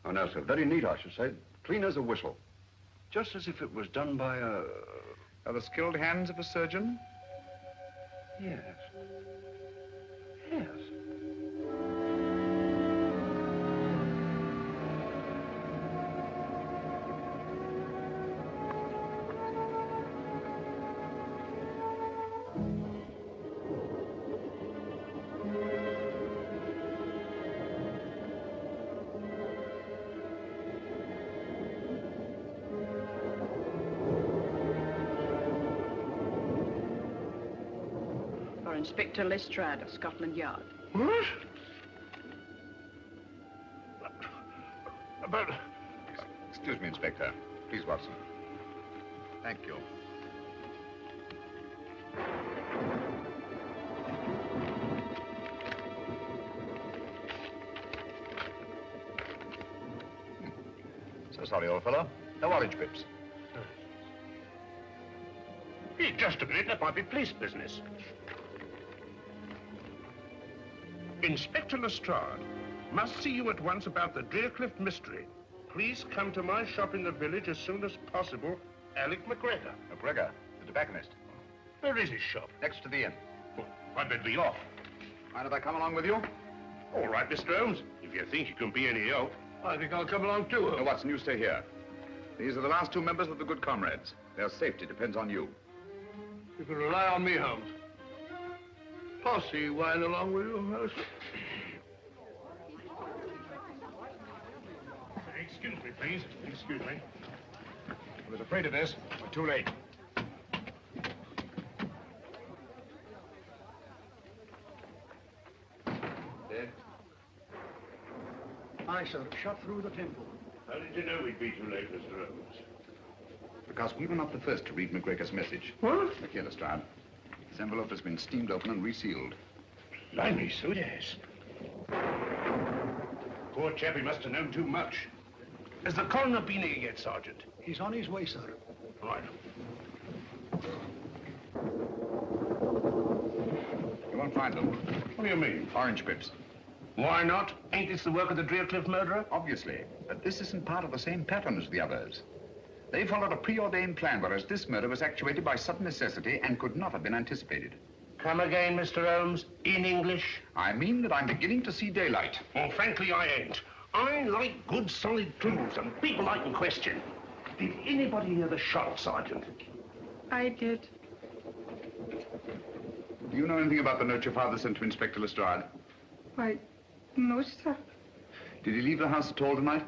Oh, no, sir. Very neat, I should say. Clean as a whistle. Just as if it was done by a... Are the skilled hands of a surgeon? Yes. Yes. Inspector Lestrade of Scotland Yard. What? But... Excuse me, Inspector. Please, Watson. Thank you. So sorry, old fellow. No orange pips. Hey, just a minute. That might be police business. Inspector Lestrade, must see you at once about the Drearcliff mystery. Please come to my shop in the village as soon as possible. Alec McGregor. McGregor, the tobacconist. Where is his shop? Next to the inn. Well, I'd better be off. Mind if I come along with you? All right, Mr. Holmes. If you think you can be any help. I think I'll come along too, Holmes. No, Watson, you stay here. These are the last two members of the Good Comrades. Their safety depends on you. You can rely on me, Holmes. Posse whine along with you, Holmes. Excuse me, please. Excuse me. I was afraid of this. We're too late. Dead? Aye, sir. Shot through the temple. How did you know we'd be too late, Mr. Holmes? Because we were not the first to read McGregor's message. What? Look here, Lestrade. This envelope has been steamed open and resealed. Blimey, so it has. Poor chap, he must have known too much. Has the coroner been here yet, Sergeant? He's on his way, sir. Right. You won't find them. What do you mean? Orange pips. Why not? Ain't this the work of the Drearcliff murderer? Obviously. But this isn't part of the same pattern as the others. They followed a preordained plan, whereas this murder was actuated by sudden necessity and could not have been anticipated. Come again, Mr. Holmes, in English. I mean that I'm beginning to see daylight. Well, frankly, I ain't. I like good, solid clues and people I can question. Did anybody hear the shot, Sergeant? I did. Do you know anything about the note your father sent to Inspector Lestrade? Why, no, sir. Did he leave the house at all tonight?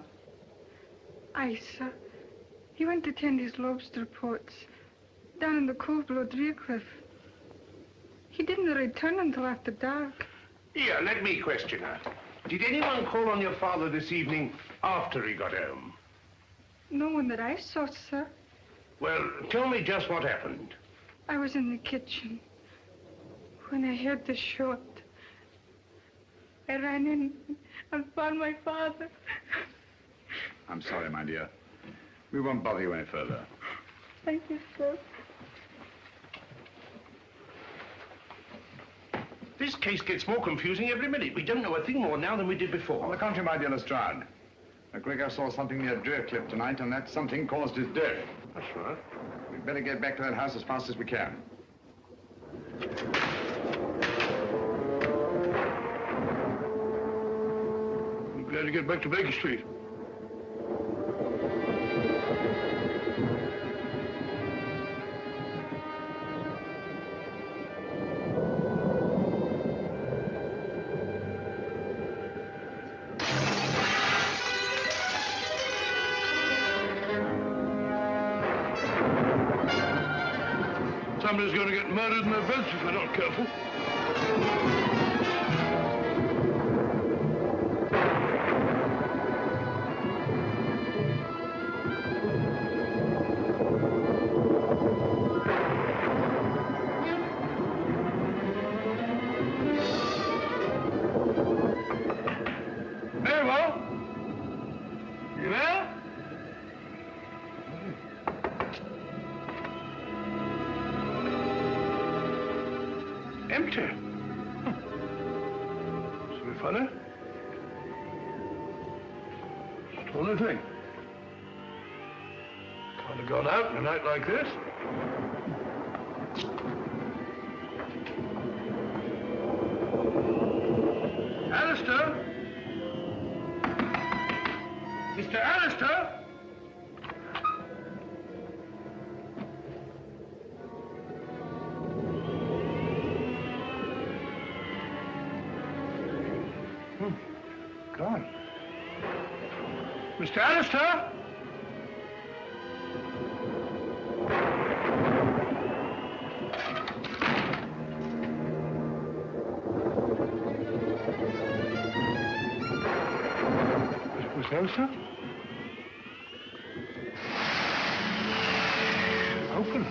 Aye, sir. He went to tend his lobster pots down in the cove below Drearcliff. He didn't return until after dark. Here, let me question her. Did anyone call on your father this evening after he got home? No one that I saw, sir. Well, tell me just what happened. I was in the kitchen when I heard the shot. I ran in and found my father. I'm sorry, my dear. We won't bother you any further. Thank you, sir. This case gets more confusing every minute. We don't know a thing more now than we did before. On the contrary, my dear Lestrade. McGregor saw something near Drearcliff tonight, and that something caused his death. That's right. We'd better get back to that house as fast as we can. I'm glad to get back to Baker Street. Somebody's going to get murdered in their beds if they're not careful. Mabel? You there? Empty. So funny. Only thing. Can't have gone out in a night like this. Alistair? Mr. Alistair? Gone. Mr. Alistair? Mr. Alistair? Open.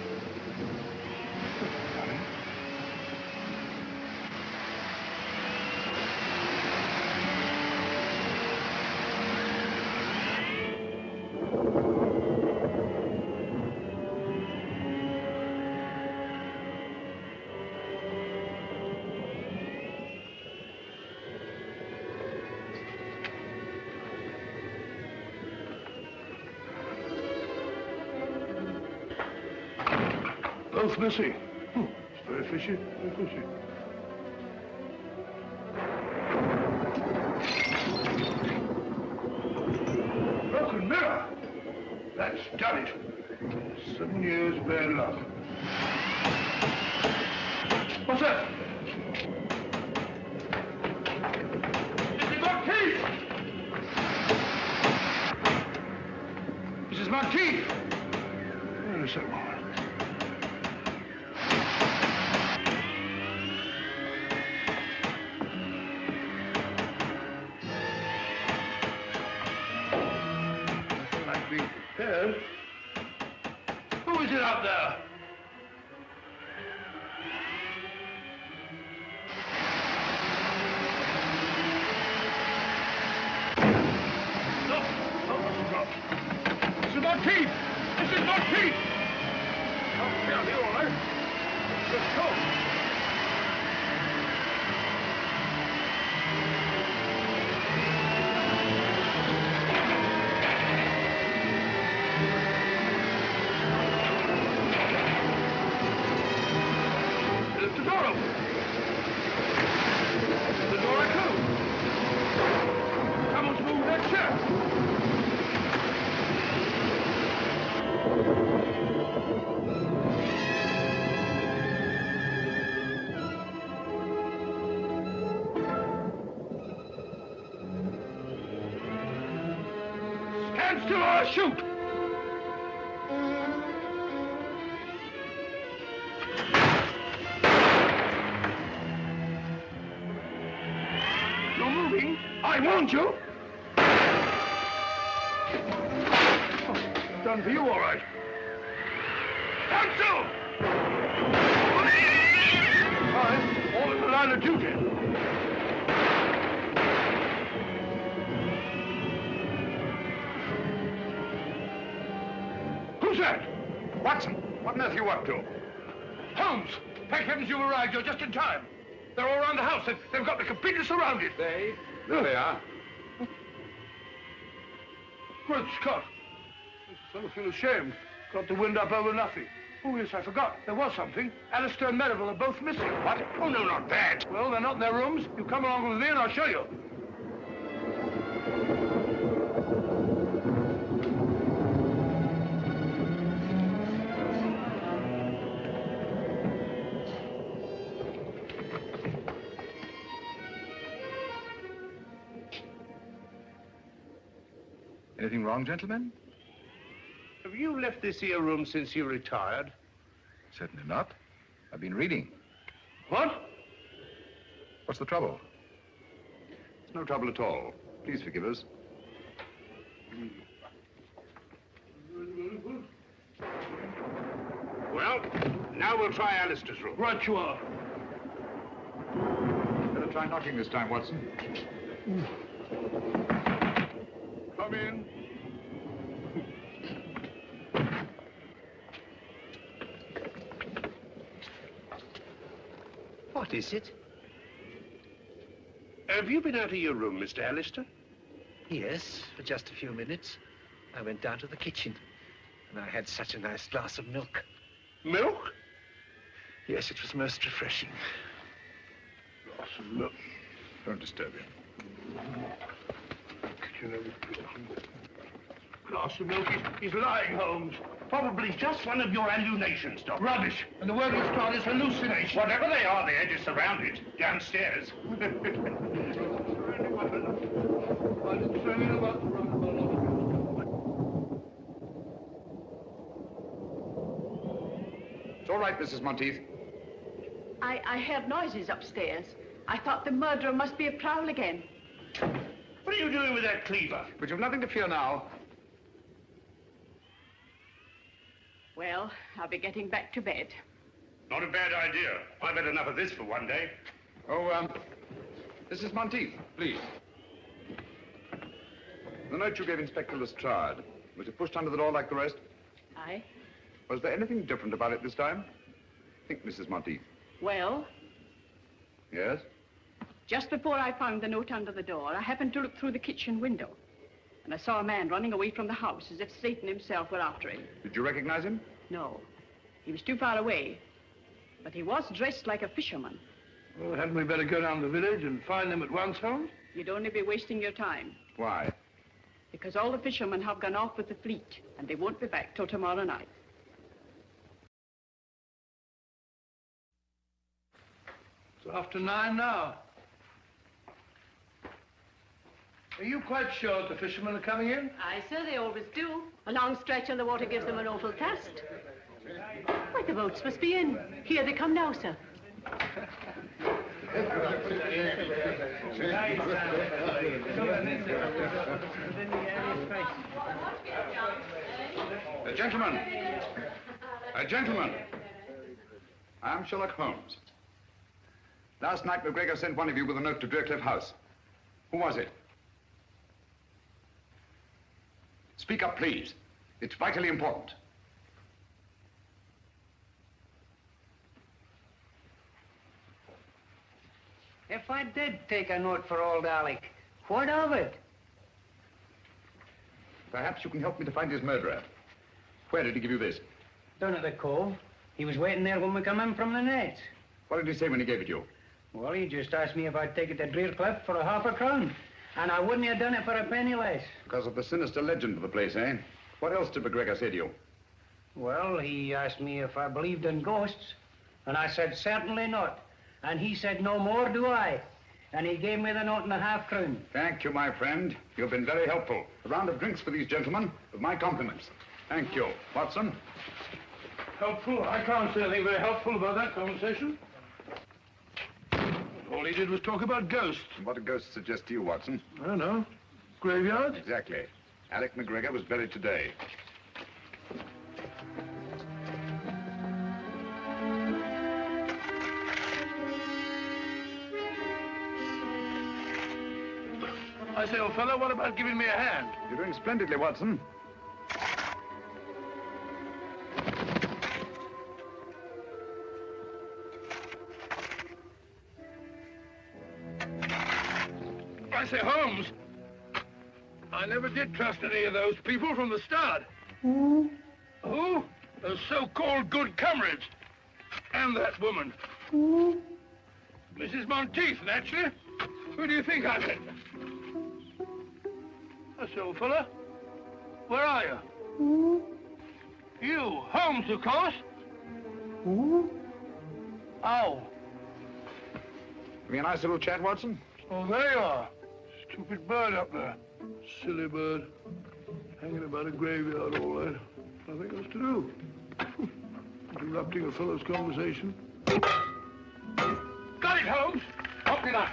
Both missing. It's very fishy, very fishy. Broken mirror. That's done it. 7 years bad luck. What's that? Mrs. Marquis! Mrs. Marquis! Wait a second. Ed? Who is it out there? No, Mrs. Ross. Mrs. Marquis! Mrs. Marquis! Oh, yeah, you're all right. Let's go. Stand still or I'll shoot! I warned you. Done for you, all right. 1, 2! All right, all in the line of duty. Who's that? Watson, what on earth are you up to? Holmes! Thank heavens you've arrived. You're just in time. They're all around the house. They've got me completely surrounded. There they are. Great Scott. I sort of feel ashamed. Got the wind up over nothing. Oh, yes, I forgot. There was something. Alistair and Merivale are both missing. What? Oh, no, not that. Well, they're not in their rooms. You come along with me and I'll show you. Anything wrong, gentlemen? Have you left this here room since you retired? Certainly not. I've been reading. What? What's the trouble? It's no trouble at all. Please forgive us. Well, now we'll try Alistair's room. Right you are. Better try knocking this time, Watson. Come in. What is it? Have you been out of your room, Mr. Alistair? Yes, for just a few minutes. I went down to the kitchen, and I had such a nice glass of milk. Milk? Yes, it was most refreshing. Glass of milk. Don't disturb him. Glass of milk. He's lying, Holmes. Probably just one of your hallucinations, Doctor. Rubbish. And the word he's got is hallucination. Whatever they are, they're just surrounded downstairs. It's all right, Mrs. Monteith. I heard noises upstairs. I thought the murderer must be a prowl again. What are you doing with that cleaver? But you've nothing to fear now. Well, I'll be getting back to bed. Not a bad idea. I've had enough of this for one day. Oh, Mrs. Monteith, please. The note you gave Inspector Lestrade, was it pushed under the door like the rest? Aye. Was there anything different about it this time? Think, Mrs. Monteith. Well, Yes? just before I found the note under the door, I happened to look through the kitchen window. And I saw a man running away from the house as if Satan himself were after him. Did you recognize him? No, he was too far away. But he was dressed like a fisherman. Well, hadn't we better go down to the village and find them at once, Holmes? You'd only be wasting your time. Why? Because all the fishermen have gone off with the fleet, and they won't be back till tomorrow night. It's after 9 now. Are you quite sure that the fishermen are coming in? Aye, sir, they always do. A long stretch on the water gives them an awful cast. Why, the boats must be in. Here they come now, sir. Gentlemen. Gentlemen. I'm Sherlock Holmes. Last night, McGregor sent one of you with a note to Driercliff House. Who was it? Speak up, please. It's vitally important. If I did take a note for old Alec, what of it? Perhaps you can help me to find his murderer. Where did he give you this? Down at the cove. He was waiting there when we come in from the net. What did he say when he gave it you? Well, he just asked me if I'd take it to Driercliff for £0.50. And I wouldn't have done it for a penny less. Because of the sinister legend of the place, eh? What else did McGregor say to you? Well, he asked me if I believed in ghosts. And I said, certainly not. And he said, no more do I. And he gave me the note and £0.50. Thank you, my friend. You've been very helpful. A round of drinks for these gentlemen, with my compliments. Thank you. Watson? Helpful? I can't say anything very helpful about that conversation. Oh, All he did was talk about ghosts. And what did ghosts suggest to you, Watson? I don't know. Graveyard? Exactly. Alec McGregor was buried today. I say, old fellow, what about giving me a hand? You're doing splendidly, Watson. I say, Holmes, I never did trust any of those people from the start. Who? Who? Those so-called good comrades. And that woman. Who? Mrs. Monteith, naturally. Who do you think I met? I say, old fella, where are you? Who? You, Holmes, of course. Who? Oh. Give me a nice little chat, Watson. Oh, there you are. Stupid bird up there. Silly bird. Hanging about a graveyard all night. Nothing else to do. Interrupting a fellow's conversation. Got it, Holmes! Open it up.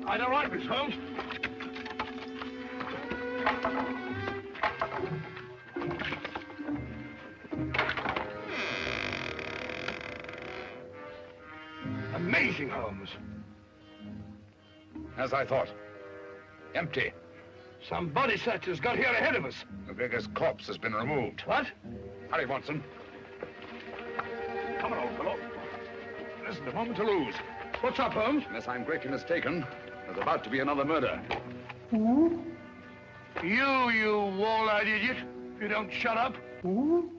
I don't like this, Holmes. Amazing, Holmes. As I thought. Empty. Some body snatchers got here ahead of us. McGregor's corpse has been removed. What? Hurry, Watson. Come on, old fellow. There isn't a moment to lose. What's up, Holmes? Unless I'm greatly mistaken, there's about to be another murder. Who? You wall-eyed idiot. If you don't shut up. Who?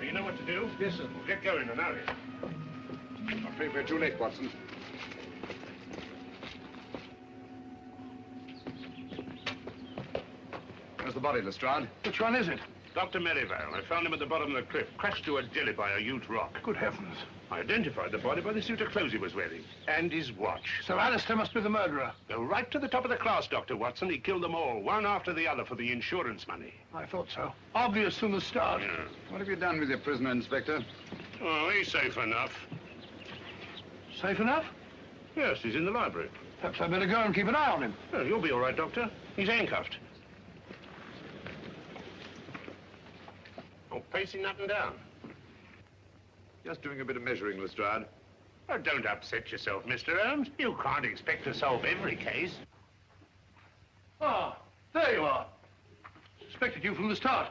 You know what to do? Yes, sir. Get going and hurry. I'm afraid we're too late, Watson. Where's the body, Lestrade? Which one is it? Dr. Merivale. I found him at the bottom of the cliff, crashed to a jelly by a huge rock. Good heavens. I identified the body by the suit of clothes he was wearing. And his watch. So Alistair must be the murderer. Go right to the top of the class, Dr. Watson. He killed them all, one after the other, for the insurance money. I thought so. Obvious from the start. Yeah. What have you done with your prisoner, Inspector? Oh, he's safe enough. Safe enough? Yes, he's in the library. Perhaps I'd better go and keep an eye on him. Well, you'll be all right, Doctor. He's handcuffed. Oh, pacing up and down. Just doing a bit of measuring, Lestrade. Oh, don't upset yourself, Mr. Holmes. You can't expect to solve every case. Ah, there you are. Suspected you from the start.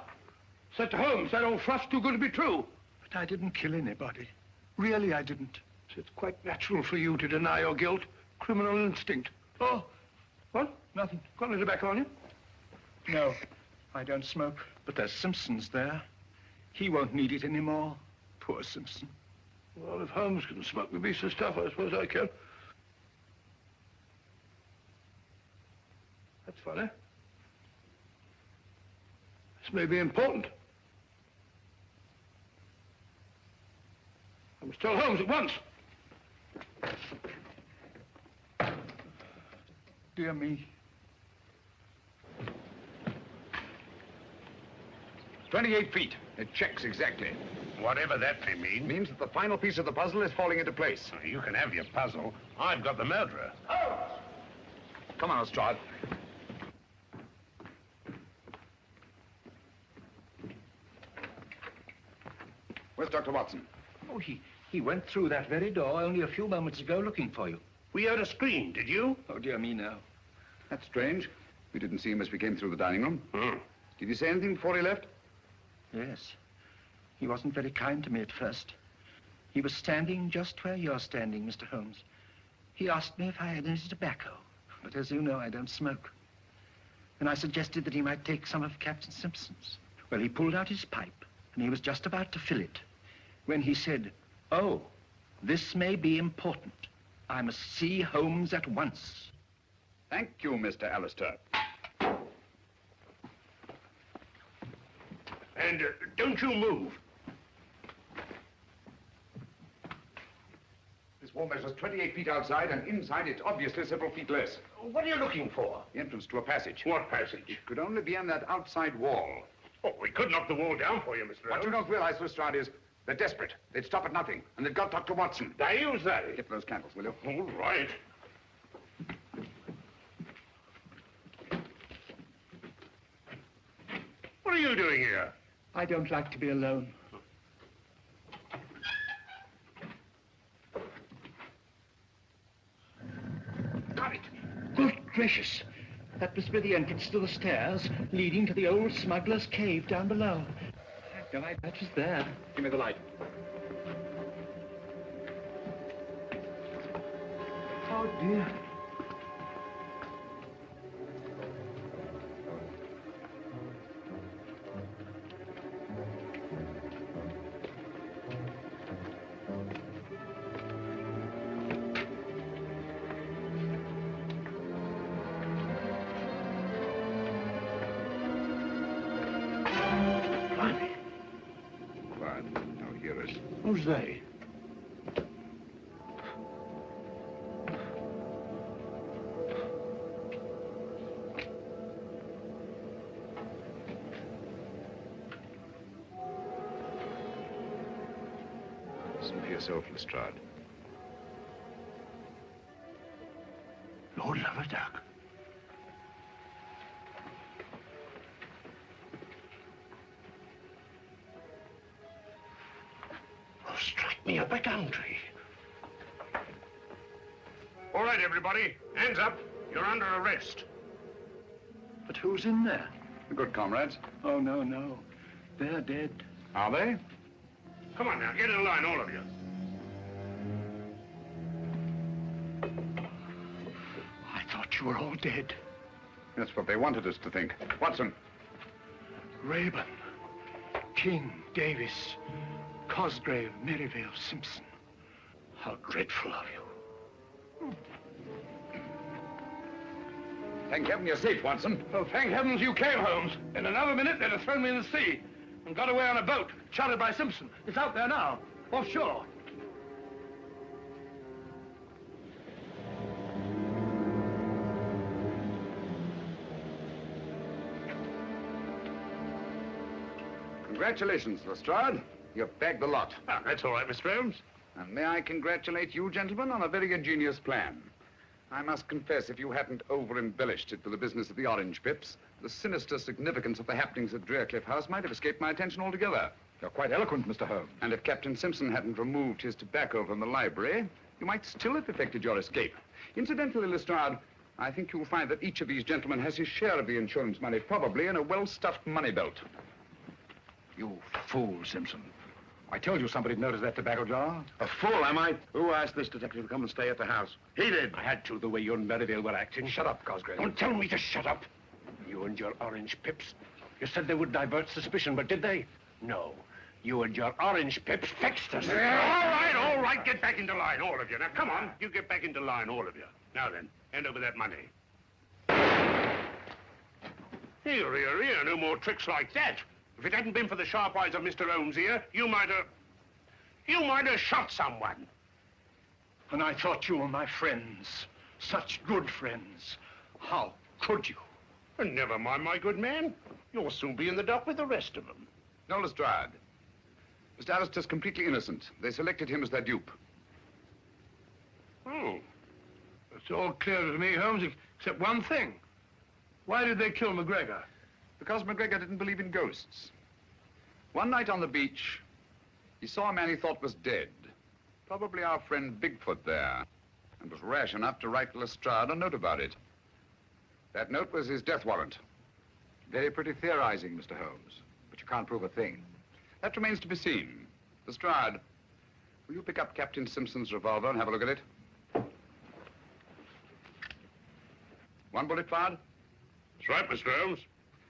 Said to Holmes, that old fluff's too good to be true. But I didn't kill anybody. Really, I didn't. It's quite natural for you to deny your guilt. Criminal instinct. Oh, what? Nothing. Got any tobacco on you? No, I don't smoke. But there's Simpson's there. He won't need it anymore. Poor Simpson. Well, if Holmes can smoke the beast of stuff, I suppose I can. That's funny. This may be important. I must tell Holmes at once. Dear me. 28 feet. It checks exactly. Whatever that may mean. Means that the final piece of the puzzle is falling into place. You can have your puzzle. I've got the murderer. Come on, Lestrade. Where's Dr. Watson? Oh, he went through that very door only a few moments ago looking for you. We heard a scream, did you? Oh, dear me, no. That's strange. We didn't see him as we came through the dining room. Did he say anything before he left? Yes. He wasn't very kind to me at first. He was standing just where you're standing, Mr. Holmes. He asked me if I had any tobacco, but as you know, I don't smoke. And I suggested that he might take some of Captain Simpson's. Well, he pulled out his pipe, and he was just about to fill it, when he said, "Oh, this may be important. I must see Holmes at once." Thank you, Mr. Alistair. And don't you move. This wall measures 28 feet outside, and inside it's obviously several feet less. What are you looking for? The entrance to a passage. What passage? It could only be on that outside wall. Oh, we could knock the wall down for you, Mr. What you don't realize, Lestrade, is they're desperate. They'd stop at nothing, and they've got Dr. Watson. They use that. Get those candles, will you? All right. What are you doing here? I don't like to be alone. Got it. Good gracious. That must be the entrance to the stairs leading to the old smuggler's cave down below. No, that was there. Give me the light. Oh, dear. Who's they? Listen to yourself, Lestrade. Lord Laverdac. Strike me up a country. All right, everybody. Hands up. You're under arrest. But who's in there? The good comrades. Oh, no, no. They're dead. Are they? Come on now, get in line, all of you. I thought you were all dead. That's what they wanted us to think. Watson. Rayburn, King, Davis, Cosgrave, Merivale, Simpson. How dreadful of you. Thank heaven you're safe, Watson. Well, thank heavens you came, Holmes. In another minute, they'd have thrown me in the sea and got away on a boat, chartered by Simpson. It's out there now, offshore. Congratulations, Lestrade. You've bagged the lot. Ah, that's all right, Mr. Holmes. And may I congratulate you, gentlemen, on a very ingenious plan. I must confess, if you hadn't over-embellished it for the business of the orange pips, the sinister significance of the happenings at Drearcliff House might have escaped my attention altogether. You're quite eloquent, Mr. Holmes. And if Captain Simpson hadn't removed his tobacco from the library, you might still have effected your escape. Incidentally, Lestrade, I think you'll find that each of these gentlemen has his share of the insurance money, probably in a well-stuffed money belt. You fool, Simpson. I told you somebody'd noticed that tobacco jar. A fool, am I? Who asked this detective to come and stay at the house? He did. I had to, the way you and Merivale were acting. Shut up, Cosgrave. Don't tell me to shut up. You and your orange pips. You said they would divert suspicion, but did they? No. You and your orange pips fixed us. All right. Get back into line, all of you. Now, come on. You get back into line, all of you. Now then, hand over that money. Here. No more tricks like that. If it hadn't been for the sharp eyes of Mr. Holmes here, you might have shot someone. And I thought you were my friends. Such good friends. How could you? And never mind, my good man. You'll soon be in the dock with the rest of them. No, Lestrade. Mr. Alistair's completely innocent. They selected him as their dupe. Oh. It's all clear to me, Holmes, except one thing. Why did they kill McGregor? Because McGregor didn't believe in ghosts. One night on the beach, he saw a man he thought was dead. Probably our friend Bigfoot there. And was rash enough to write Lestrade a note about it. That note was his death warrant. Very pretty theorizing, Mr. Holmes. But you can't prove a thing. That remains to be seen. Lestrade, will you pick up Captain Simpson's revolver and have a look at it? One bullet fired? That's right, Mr. Holmes.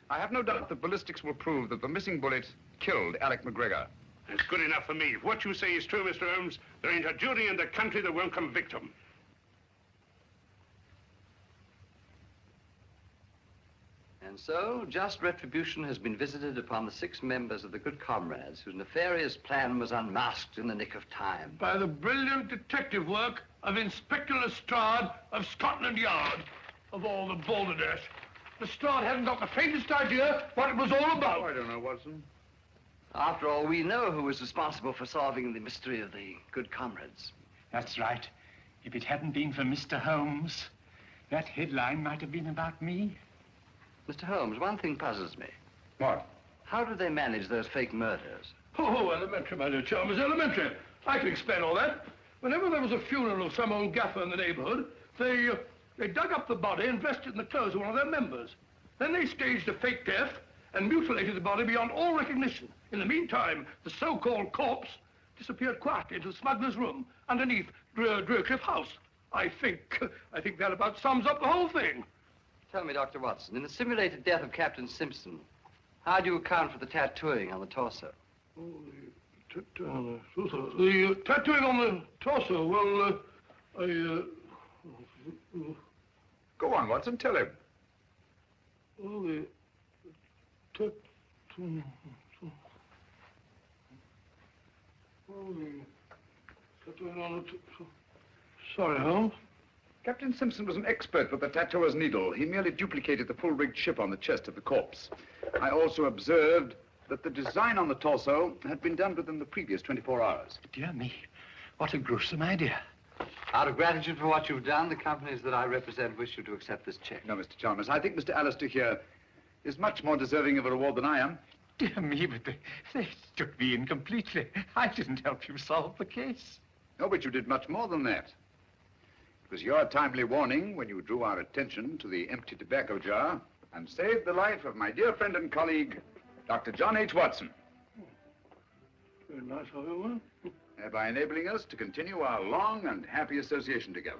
I have no doubt that ballistics will prove that the missing bullet killed Alec McGregor. That's good enough for me. If what you say is true, Mr. Holmes, there ain't a jury in the country that won't convict him. And so, just retribution has been visited upon the 6 members of the Good Comrades whose nefarious plan was unmasked in the nick of time. By the brilliant detective work of Inspector Lestrade of Scotland Yard, of all the balderdash. Lestrade hadn't got the faintest idea what it was all about. Oh, I don't know, Watson. After all, we know who was responsible for solving the mystery of the good comrades. That's right. If it hadn't been for Mr. Holmes, that headline might have been about me. Mr. Holmes, one thing puzzles me. What? How did they manage those fake murders? Oh, elementary, my dear Chalmers, elementary. I can explain all that. Whenever there was a funeral of some old gaffer in the neighborhood, they dug up the body and dressed it in the clothes of one of their members. Then they staged a fake death and mutilated the body beyond all recognition. In the meantime, the so-called corpse disappeared quietly into the smuggler's room underneath Drewcliff House. I think that about sums up the whole thing. Tell me, Dr. Watson, in the simulated death of Captain Simpson, how do you account for the tattooing on the torso? Oh, the tattooing on the torso, well, Go on, Watson, tell him. Well, the tattooing... Well, the tattooing on the... Sorry, Holmes. Captain Simpson was an expert with the tattooer's needle. He merely duplicated the full-rigged ship on the chest of the corpse. I also observed that the design on the torso had been done within the previous 24 hours. Dear me, what a gruesome idea. Out of gratitude for what you've done, the companies that I represent wish you to accept this check. No, Mr. Chalmers, I think Mr. Alistair here is much more deserving of a reward than I am. Dear me, but they took me in completely. I didn't help you solve the case. No, but you did much more than that. It was your timely warning when you drew our attention to the empty tobacco jar and saved the life of my dear friend and colleague, Dr. John H. Watson. Very nice of you, Thereby enabling us to continue our long and happy association together.